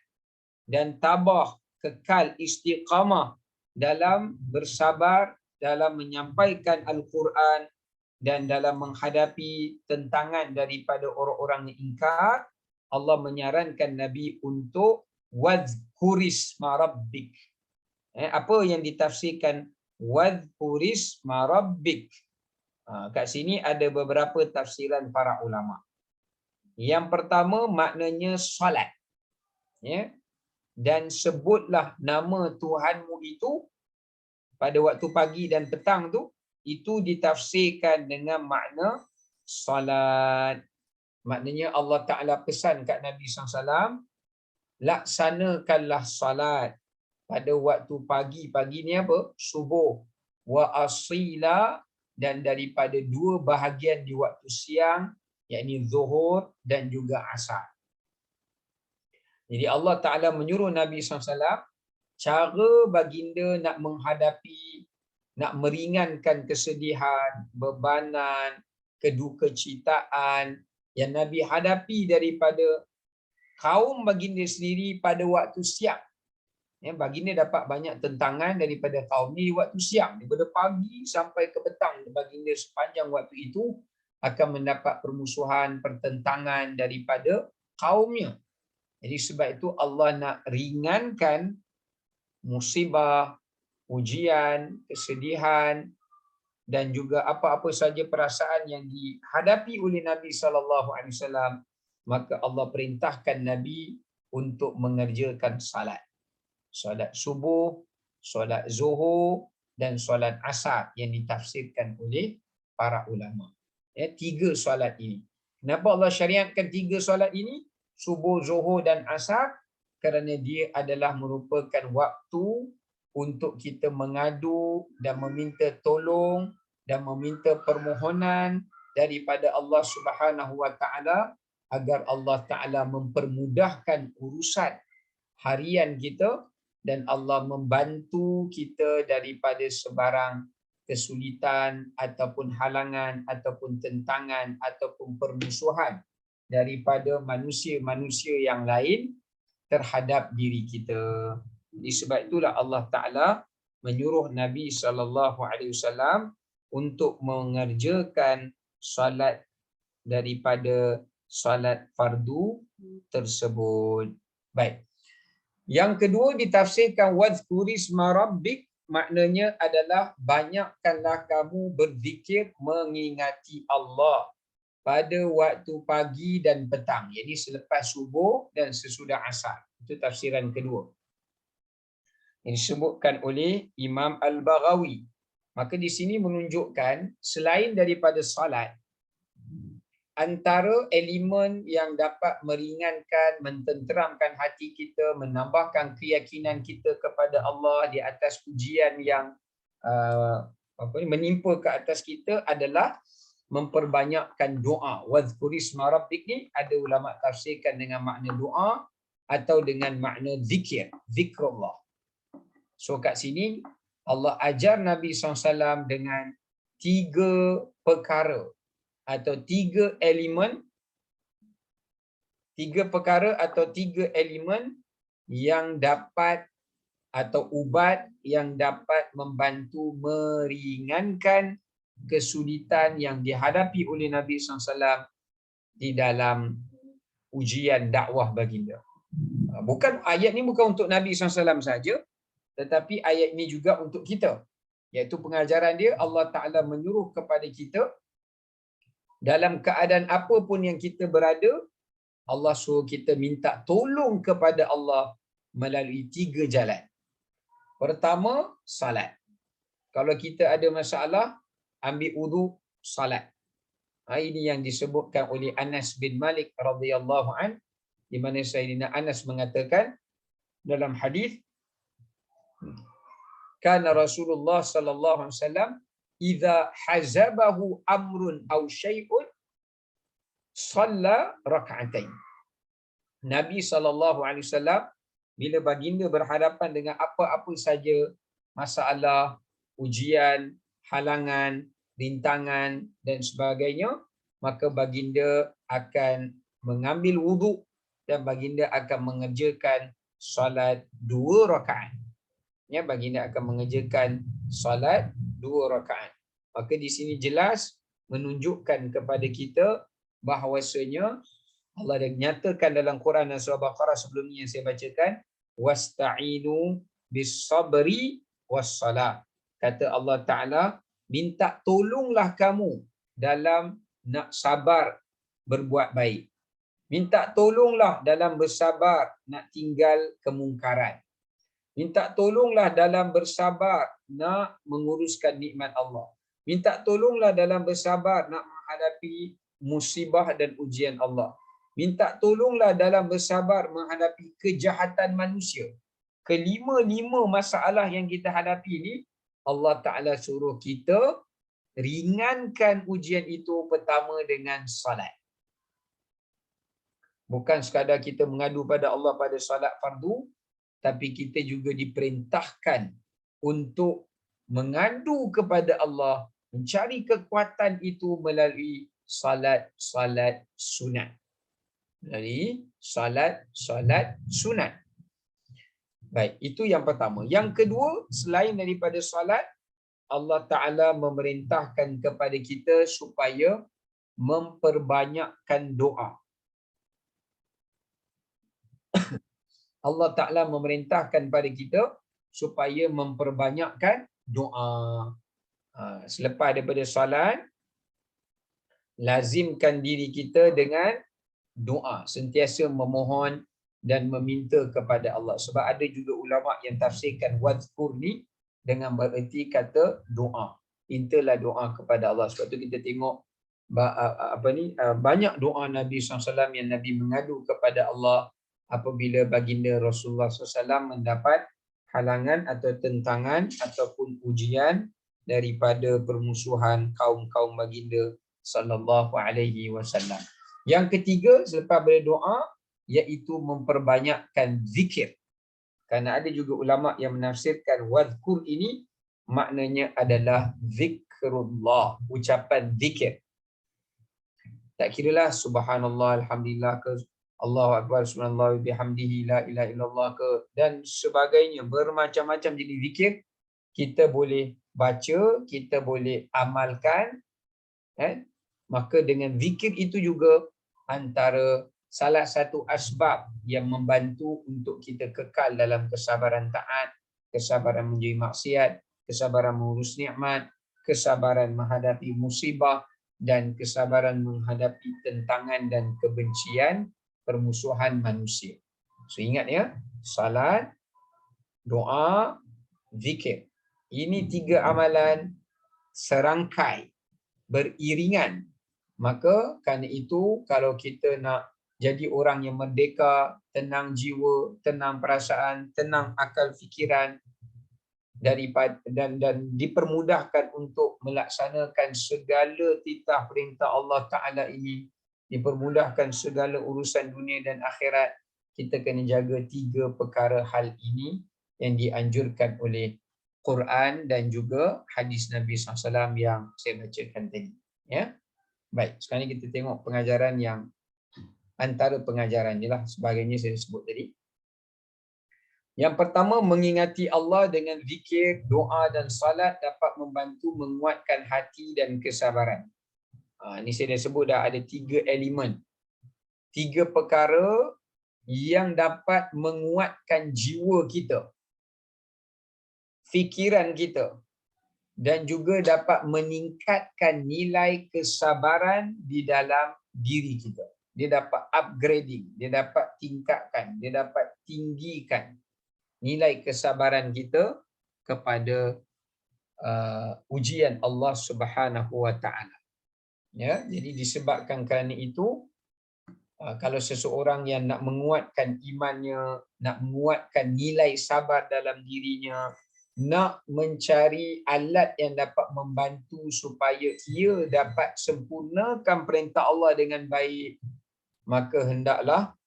dan tabah, kekal istiqamah dalam bersabar, dalam menyampaikan Al-Quran dan dalam menghadapi tentangan daripada orang-orang yang ingkar. Allah menyarankan Nabi untuk wadhkurisma rabbik. Apa yang ditafsirkan wadhkurisma rabbik? Kat sini ada beberapa tafsiran para ulama. Yang pertama maknanya solat. Ya. Dan sebutlah nama Tuhanmu itu pada waktu pagi dan petang tu, itu ditafsirkan dengan makna solat. Maknanya Allah Ta'ala pesan kat Nabi SAW, laksanakanlah salat pada waktu pagi. Pagi ni apa? Subuh. Wa asila, dan daripada dua bahagian di waktu siang, yakni zuhur dan juga asar. Jadi Allah Ta'ala menyuruh Nabi SAW cara baginda nak menghadapi, nak meringankan kesedihan, bebanan, kedukecitaan yang Nabi hadapi daripada kaum baginda sendiri pada waktu siang. Ya, baginda dapat banyak tentangan daripada kaum ni waktu siang, daripada pagi sampai ke petang. Baginda sepanjang waktu itu akan mendapat permusuhan, pertentangan daripada kaumnya. Jadi sebab itu Allah nak ringankan musibah, ujian, kesedihan dan juga apa-apa saja perasaan yang dihadapi oleh Nabi SAW, maka Allah perintahkan Nabi untuk mengerjakan salat. Solat subuh, solat zuhur dan solat asar yang ditafsirkan oleh para ulama. Ya, 3 solat ini. Kenapa Allah syariatkan 3 solat ini? Subuh, zuhur dan asar, kerana dia adalah merupakan waktu untuk kita mengadu dan meminta tolong dan meminta permohonan daripada Allah Subhanahu Wa Taala agar Allah Taala mempermudahkan urusan harian kita dan Allah membantu kita daripada sebarang kesulitan ataupun halangan ataupun tentangan ataupun permusuhan daripada manusia-manusia yang lain terhadap diri kita. Sebab itulah Allah Ta'ala menyuruh Nabi SAW untuk mengerjakan salat daripada salat fardu tersebut. Baik. Yang kedua ditafsirkan wadhkurisma rabbik, maknanya adalah banyakkanlah kamu berzikir mengingati Allah pada waktu pagi dan petang. Jadi selepas subuh dan sesudah asar. Itu tafsiran kedua. Yang disebutkan oleh Imam Al-Baghawi. Maka di sini menunjukkan selain daripada salat, antara elemen yang dapat meringankan, mententeramkan hati kita, menambahkan keyakinan kita kepada Allah di atas ujian yang menimpa ke atas kita adalah memperbanyakkan doa. Wadhkurisma rabbik ni ada ulama tafsirkan dengan makna doa atau dengan makna zikir, zikrullah. So kat sini Allah ajar Nabi SAW dengan 3 perkara atau 3 elemen, 3 perkara atau 3 elemen yang dapat atau ubat yang dapat membantu meringankan kesulitan yang dihadapi oleh Nabi SAW di dalam ujian dakwah baginda. Bukan ayat ni bukan untuk Nabi SAW saja, tetapi ayat ini juga untuk kita. Iaitu pengajaran dia, Allah Ta'ala menyuruh kepada kita dalam keadaan apa pun yang kita berada, Allah suruh kita minta tolong kepada Allah melalui 3 jalan. Pertama, salat. Kalau kita ada masalah, ambil wudu, salat. Ini yang disebutkan oleh Anas bin Malik radhiyallahu an, di mana Sayyidina Anas mengatakan dalam hadis, kana Rasulullah sallallahu alaihi wasallam idza hazabahu amrun aw syai'un shalla rak'atain. Nabi sallallahu alaihi wasallam bila baginda berhadapan dengan apa-apa saja masalah, ujian, halangan, rintangan dan sebagainya, maka baginda akan mengambil wuduk dan baginda akan mengerjakan solat 2 rakaat. Ya, baginda akan mengerjakan solat 2 rakaat. Maka di sini jelas menunjukkan kepada kita bahawasanya Allah dah nyatakan dalam Quran dan surah Baqarah sebelum ni yang saya bacakan, wasta'inu bis-sabri was-salah. Kata Allah Ta'ala, minta tolonglah kamu dalam nak sabar berbuat baik. Minta tolonglah dalam bersabar nak tinggal kemungkaran. Minta tolonglah dalam bersabar nak menguruskan nikmat Allah. Minta tolonglah dalam bersabar nak menghadapi musibah dan ujian Allah. Minta tolonglah dalam bersabar menghadapi kejahatan manusia. Kelima-lima masalah yang kita hadapi ni, Allah Ta'ala suruh kita ringankan ujian itu pertama dengan salat. Bukan sekadar kita mengadu pada Allah pada salat fardu, tapi kita juga diperintahkan untuk mengadu kepada Allah, mencari kekuatan itu melalui salat sunat. Melalui salat sunat. Baik, itu yang pertama. Yang kedua, selain daripada salat, Allah Ta'ala memerintahkan kepada kita supaya memperbanyakkan doa. Allah Ta'ala memerintahkan pada kita supaya memperbanyakkan doa. Selepas daripada salat, lazimkan diri kita dengan doa, sentiasa memohon dan meminta kepada Allah. Sebab ada juga ulama yang tafsirkan wadhkur ni dengan bererti kata doa. Mintalah doa kepada Allah. Sebab tu kita tengok banyak doa Nabi SAW yang Nabi mengadu kepada Allah apabila baginda Rasulullah SAW mendapat halangan atau tentangan ataupun ujian daripada permusuhan kaum-kaum baginda sallallahu alaihi wasallam. Yang ketiga selepas berdoa iaitu memperbanyakkan zikir. Kerana ada juga ulama yang menafsirkan wadhkur ini maknanya adalah zikrullah, ucapan zikir. Tak kiralah subhanallah, alhamdulillah ke Allahu akbar, subhanallah bihamdihi, la ilaha illallah ke dan sebagainya, bermacam-macam jenis zikir kita boleh baca, kita boleh amalkan. Maka dengan zikir itu juga antara salah satu asbab yang membantu untuk kita kekal dalam kesabaran taat, kesabaran menjauhi maksiat, kesabaran mengurus nikmat, kesabaran menghadapi musibah dan kesabaran menghadapi tentangan dan kebencian permusuhan manusia. So ingat ya, salat, doa, zikir. Ini 3 amalan serangkai, beriringan. Maka kerana itu kalau kita nak jadi orang yang merdeka, tenang jiwa, tenang perasaan, tenang akal fikiran daripada dan dipermudahkan untuk melaksanakan segala titah perintah Allah Ta'ala ini, dipermudahkan segala urusan dunia dan akhirat, kita kena jaga 3 perkara hal ini yang dianjurkan oleh Quran dan juga hadis Nabi SAW yang saya bacakan tadi. Ya, baik. Sekarang kita tengok pengajaran yang antara pengajaran je lah, sebagainya saya sebut tadi. Yang pertama, mengingati Allah dengan zikir, doa dan salat dapat membantu menguatkan hati dan kesabaran. Ini saya dah sebut dah ada 3 elemen, 3 perkara yang dapat menguatkan jiwa kita, fikiran kita dan juga dapat meningkatkan nilai kesabaran di dalam diri kita. Dia dapat upgrading, dia dapat tingkatkan, dia dapat tinggikan nilai kesabaran kita kepada ujian Allah Subhanahu Wa Taala. Ya, jadi disebabkan kerana itu kalau seseorang yang nak menguatkan imannya, nak menguatkan nilai sabar dalam dirinya, nak mencari alat yang dapat membantu supaya ia dapat sempurnakan perintah Allah dengan baik, maka hendaklah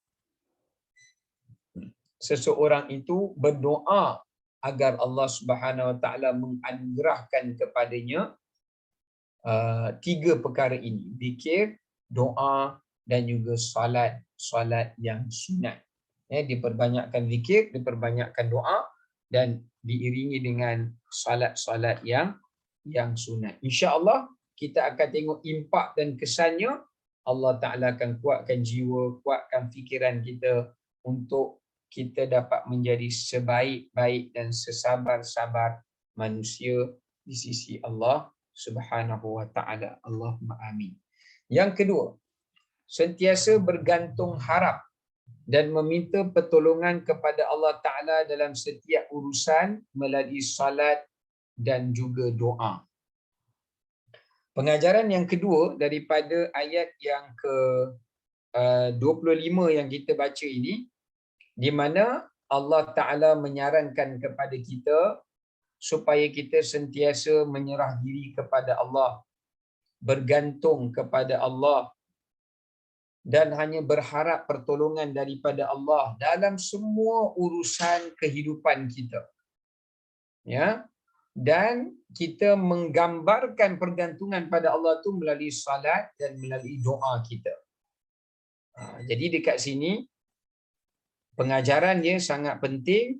seseorang itu berdoa agar Allah Subhanahu Wa Taala menganugerahkan kepadanya 3 perkara ini, zikir, doa dan juga solat yang sunat. Ya, diperbanyakkan zikir, diperbanyakkan doa dan diiringi dengan solat yang sunat. Insya-Allah kita akan tengok impak dan kesannya. Allah Ta'ala akan kuatkan jiwa, kuatkan fikiran kita untuk kita dapat menjadi sebaik-baik dan sesabar-sabar manusia di sisi Allah Subhanahu Wa Ta'ala. Allahumma amin. Yang kedua, sentiasa bergantung harap dan meminta pertolongan kepada Allah Ta'ala dalam setiap urusan melalui salat dan juga doa. Pengajaran yang kedua daripada ayat yang ke-25 yang kita baca ini, di mana Allah Ta'ala menyarankan kepada kita supaya kita sentiasa menyerah diri kepada Allah, bergantung kepada Allah dan hanya berharap pertolongan daripada Allah dalam semua urusan kehidupan kita. Ya, dan kita menggambarkan pergantungan pada Allah tu melalui salat dan melalui doa kita. Jadi dekat sini pengajaran dia sangat penting,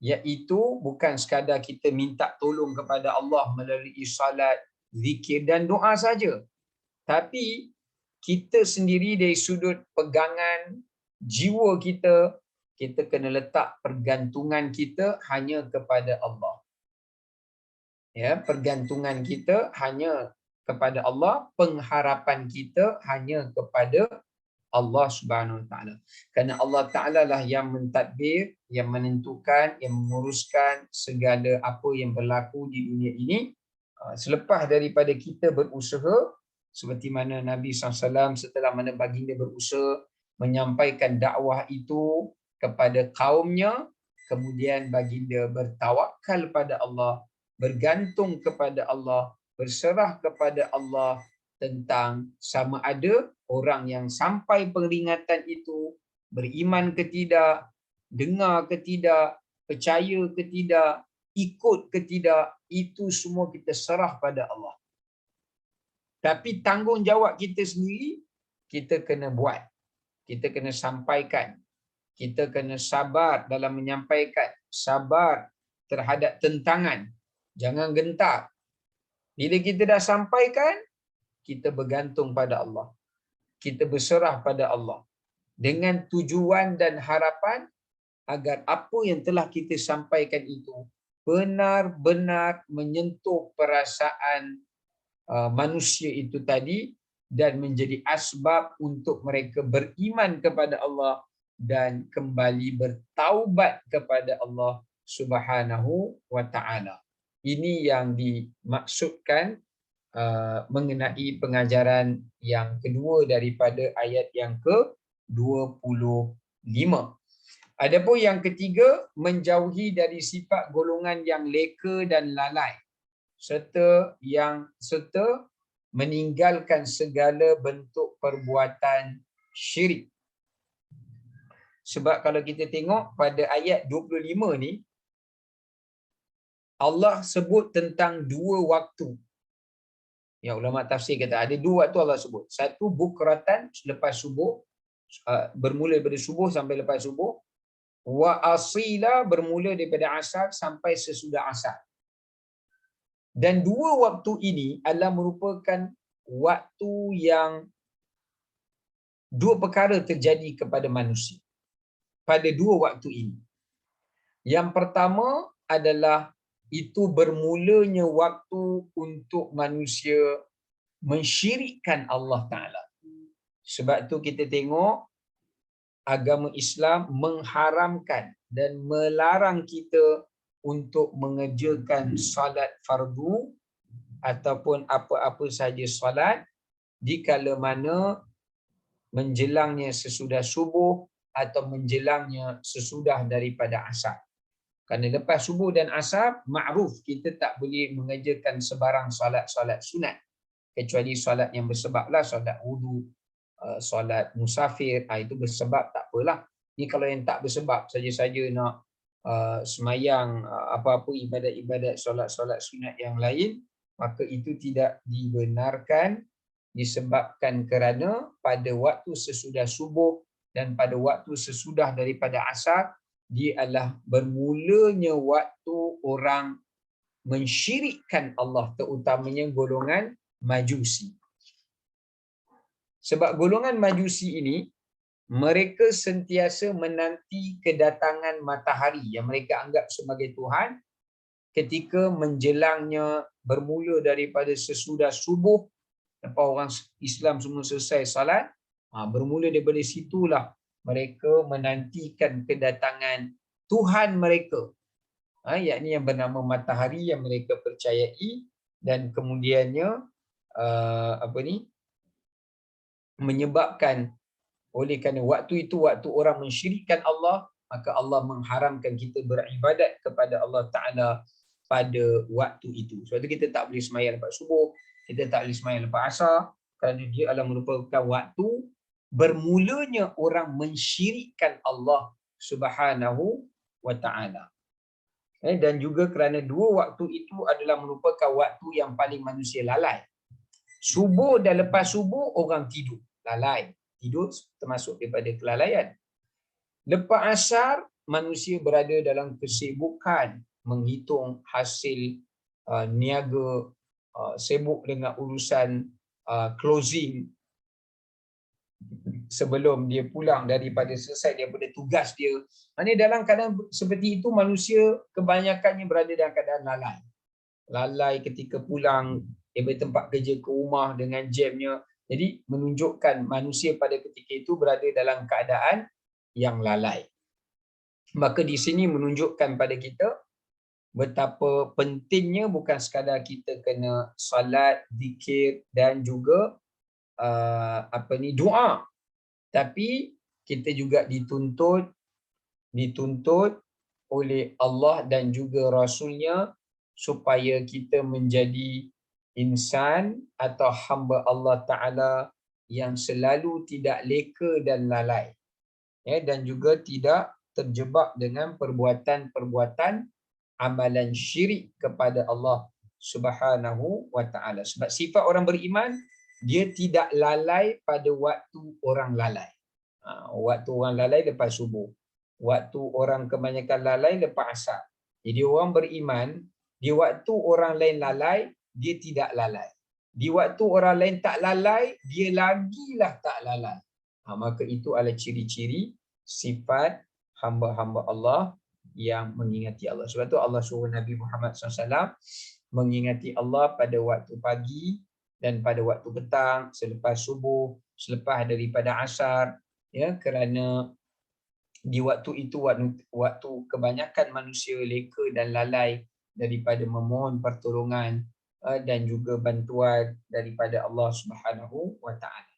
iaitu bukan sekadar kita minta tolong kepada Allah melalui salat, zikir dan doa saja. Tapi kita sendiri dari sudut pegangan jiwa kita, kita kena letak pergantungan kita hanya kepada Allah. Ya, pergantungan kita hanya kepada Allah, pengharapan kita hanya kepada Allah Subhanahu Wa Taala. Kerana Allah Taala lah yang mentadbir, yang menentukan, yang menguruskan segala apa yang berlaku di dunia ini. Selepas daripada kita berusaha, seperti mana Nabi SAW setelah mana baginda berusaha menyampaikan dakwah itu kepada kaumnya, kemudian baginda bertawakal pada Allah, bergantung kepada Allah, berserah kepada Allah tentang sama ada orang yang sampai peringatan itu beriman ke tidak, dengar ke tidak, percaya ke tidak, ikut ke tidak, itu semua kita serah pada Allah. Tapi tanggungjawab kita sendiri, kita kena buat. Kita kena sampaikan. Kita kena sabar dalam menyampaikan. Sabar terhadap tentangan. Jangan gentar. Bila kita dah sampaikan, kita bergantung pada Allah. Kita berserah pada Allah. Dengan tujuan dan harapan agar apa yang telah kita sampaikan itu benar-benar menyentuh perasaan manusia itu tadi dan menjadi asbab untuk mereka beriman kepada Allah dan kembali bertaubat kepada Allah Subhanahu wa Ta'ala. Ini yang dimaksudkan mengenai pengajaran yang kedua daripada ayat yang ke-25. Adapun yang ketiga, menjauhi dari sifat golongan yang leka dan lalai serta meninggalkan segala bentuk perbuatan syirik. Sebab kalau kita tengok pada ayat 25 ni, Allah sebut tentang dua waktu. Ya, ulama tafsir kata ada dua waktu Allah sebut. Satu bukratan lepas subuh, bermula daripada subuh sampai lepas subuh. Wa asila bermula daripada asar sampai sesudah asar. Dan dua waktu ini adalah merupakan waktu yang dua perkara terjadi kepada manusia pada dua waktu ini. Yang pertama adalah itu bermulanya waktu untuk manusia mensyirikkan Allah Ta'ala. Sebab tu kita tengok agama Islam mengharamkan dan melarang kita untuk mengerjakan solat fardu ataupun apa-apa sahaja solat di kala mana menjelangnya sesudah subuh atau menjelangnya sesudah daripada asar. Kerana lepas subuh dan asar, makruf kita tak boleh mengerjakan sebarang solat-solat sunat. Kecuali solat yang bersebab lah, solat wudu, solat musafir, itu bersebab tak apalah. Ni kalau yang tak bersebab, saja-saja nak semayang apa-apa ibadat-ibadat solat-solat sunat yang lain, maka itu tidak dibenarkan disebabkan kerana pada waktu sesudah subuh dan pada waktu sesudah daripada asar, dia adalah bermulanya waktu orang mensyirikkan Allah, terutamanya golongan Majusi. Sebab golongan Majusi ini, mereka sentiasa menanti kedatangan matahari yang mereka anggap sebagai Tuhan ketika menjelangnya bermula daripada sesudah subuh, lepas orang Islam semua selesai salat, bermula daripada situlah mereka menantikan kedatangan Tuhan mereka, yakni yang bernama matahari yang mereka percayai, dan kemudiannya menyebabkan oleh kerana waktu itu waktu orang mensyirikkan Allah, maka Allah mengharamkan kita beribadat kepada Allah Ta'ala pada waktu itu. Sebab itu kita tak boleh sembahyang lepas subuh, kita tak boleh sembahyang lepas asar, kerana dia adalah merupakan waktu bermulanya orang mensyirikkan Allah Subhanahu wa taala. Dan juga kerana dua waktu itu adalah merupakan waktu yang paling manusia lalai. Subuh dan lepas subuh orang tidur, lalai. Tidur termasuk daripada kelalaian. Lepas asar manusia berada dalam kesibukan menghitung hasil niaga, sibuk dengan urusan closing sebelum dia pulang daripada selesai daripada tugas dia. Maksudnya dalam keadaan seperti itu manusia kebanyakannya berada dalam keadaan lalai. Lalai ketika pulang daripada tempat kerja ke rumah dengan jamnya. Jadi menunjukkan manusia pada ketika itu berada dalam keadaan yang lalai. Maka di sini menunjukkan pada kita betapa pentingnya bukan sekadar kita kena salat, zikir dan juga doa, tapi kita juga dituntut oleh Allah dan juga Rasulnya supaya kita menjadi insan atau hamba Allah Ta'ala yang selalu tidak leka dan lalai, dan juga tidak terjebak dengan perbuatan-perbuatan amalan syirik kepada Allah Subhanahu wa Ta'ala. Sebab sifat orang beriman, dia tidak lalai pada waktu orang lalai. Waktu orang lalai lepas subuh. Waktu orang kebanyakan lalai lepas asar. Jadi orang beriman, di waktu orang lain lalai, dia tidak lalai. Di waktu orang lain tak lalai, dia lagilah tak lalai. Maka itu adalah ciri-ciri sifat hamba-hamba Allah yang mengingati Allah. Sebab tu Allah suruh Nabi Muhammad SAW mengingati Allah pada waktu pagi dan pada waktu petang, selepas subuh, selepas daripada asar, kerana di waktu itu waktu kebanyakan manusia leka dan lalai daripada memohon pertolongan dan juga bantuan daripada Allah Subhanahu wa Ta'ala.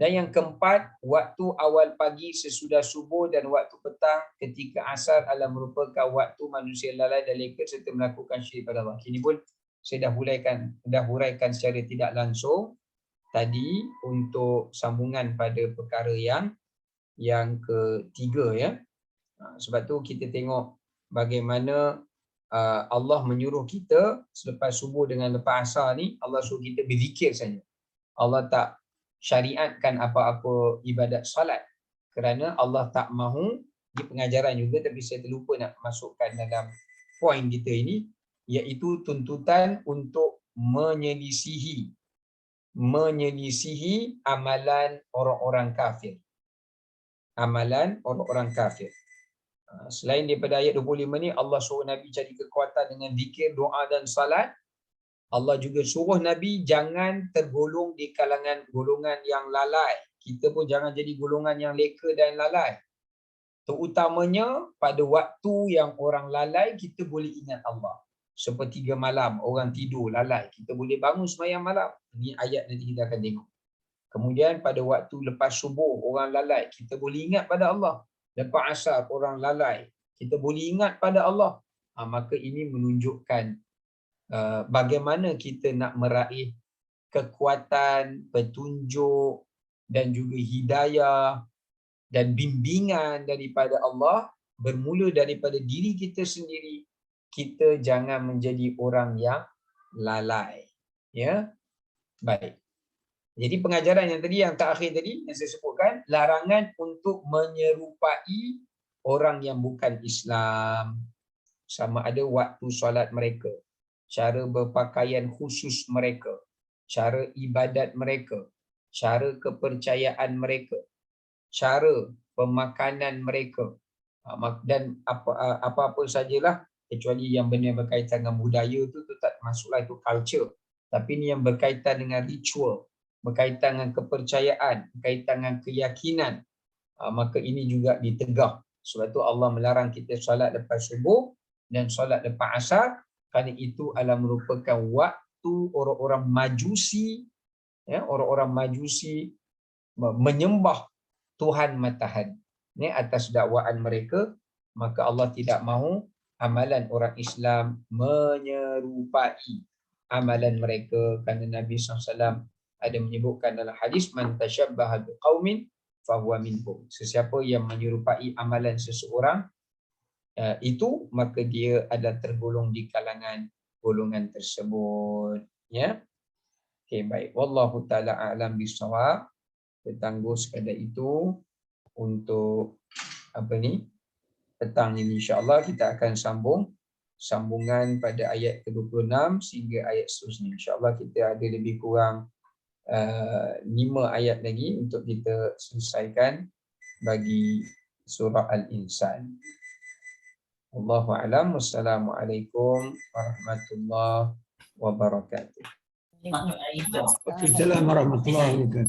Dan yang keempat, waktu awal pagi sesudah subuh dan waktu petang ketika asar adalah merupakan waktu manusia lalai dan leka serta melakukan syirik pada Allah. Ini pun saya dah huraikan secara tidak langsung tadi untuk sambungan pada perkara yang ketiga, ya. Sebab tu kita tengok bagaimana Allah menyuruh kita selepas subuh dengan lepas asar ni, Allah suruh kita berzikir saja. Allah tak syariatkan apa-apa ibadat salat kerana Allah tak mahu. Di pengajaran juga, tapi saya terlupa nak masukkan dalam poin kita ini, iaitu tuntutan untuk menyelisihi amalan orang-orang kafir. Amalan orang-orang kafir. Selain daripada ayat 25 ni, Allah suruh Nabi cari kekuatan dengan zikir, doa dan salat. Allah juga suruh Nabi jangan tergolong di kalangan golongan yang lalai. Kita pun jangan jadi golongan yang leka dan lalai. Terutamanya pada waktu yang orang lalai, kita boleh ingat Allah. Sepertiga malam, orang tidur lalai, kita boleh bangun sembahyang malam. Ini ayat nanti kita akan tengok. Kemudian pada waktu lepas subuh, orang lalai, kita boleh ingat pada Allah. Lepas asar, orang lalai, kita boleh ingat pada Allah. Maka ini menunjukkan bagaimana kita nak meraih kekuatan, petunjuk dan juga hidayah dan bimbingan daripada Allah bermula daripada diri kita sendiri. Kita jangan menjadi orang yang lalai. Ya, baik. Jadi pengajaran yang tadi, yang terakhir tadi yang saya sebutkan, larangan untuk menyerupai orang yang bukan Islam, sama ada waktu solat mereka, cara berpakaian khusus mereka, cara ibadat mereka, cara kepercayaan mereka, cara pemakanan mereka, dan apa-apa sajalah, kecuali yang benda berkaitan dengan budaya tu tak masuklah, itu culture. Tapi ni yang berkaitan dengan ritual, berkaitan dengan kepercayaan, berkaitan dengan keyakinan, maka ini juga ditegah. Sebab tu Allah melarang kita solat lepas subuh dan solat lepas asar, kerana itu adalah merupakan waktu orang-orang Majusi, orang-orang Majusi menyembah Tuhan matahari, atas dakwaan mereka. Maka Allah tidak mahu amalan orang Islam menyerupai amalan mereka, kerana Nabi SAW ada menyebutkan dalam hadis, man tashabbaha biqaumin fahuwa minhum. Sesiapa yang menyerupai amalan seseorang itu, maka dia adalah tergolong di kalangan golongan tersebut. Ya. Okey, baik. Wallahu taala a'lam bissawab. Tertangguh sekadar itu untuk petang ini, insya-Allah kita akan sambungan pada ayat ke-26 sehingga ayat seterusnya. Insya-Allah kita ada lebih kurang 5 ayat lagi untuk kita selesaikan bagi surah Al-Insan. Wallahu a'lam. Wassalamualaikum warahmatullahi wabarakatuh. Waalaikumsalam warahmatullahi wabarakatuh.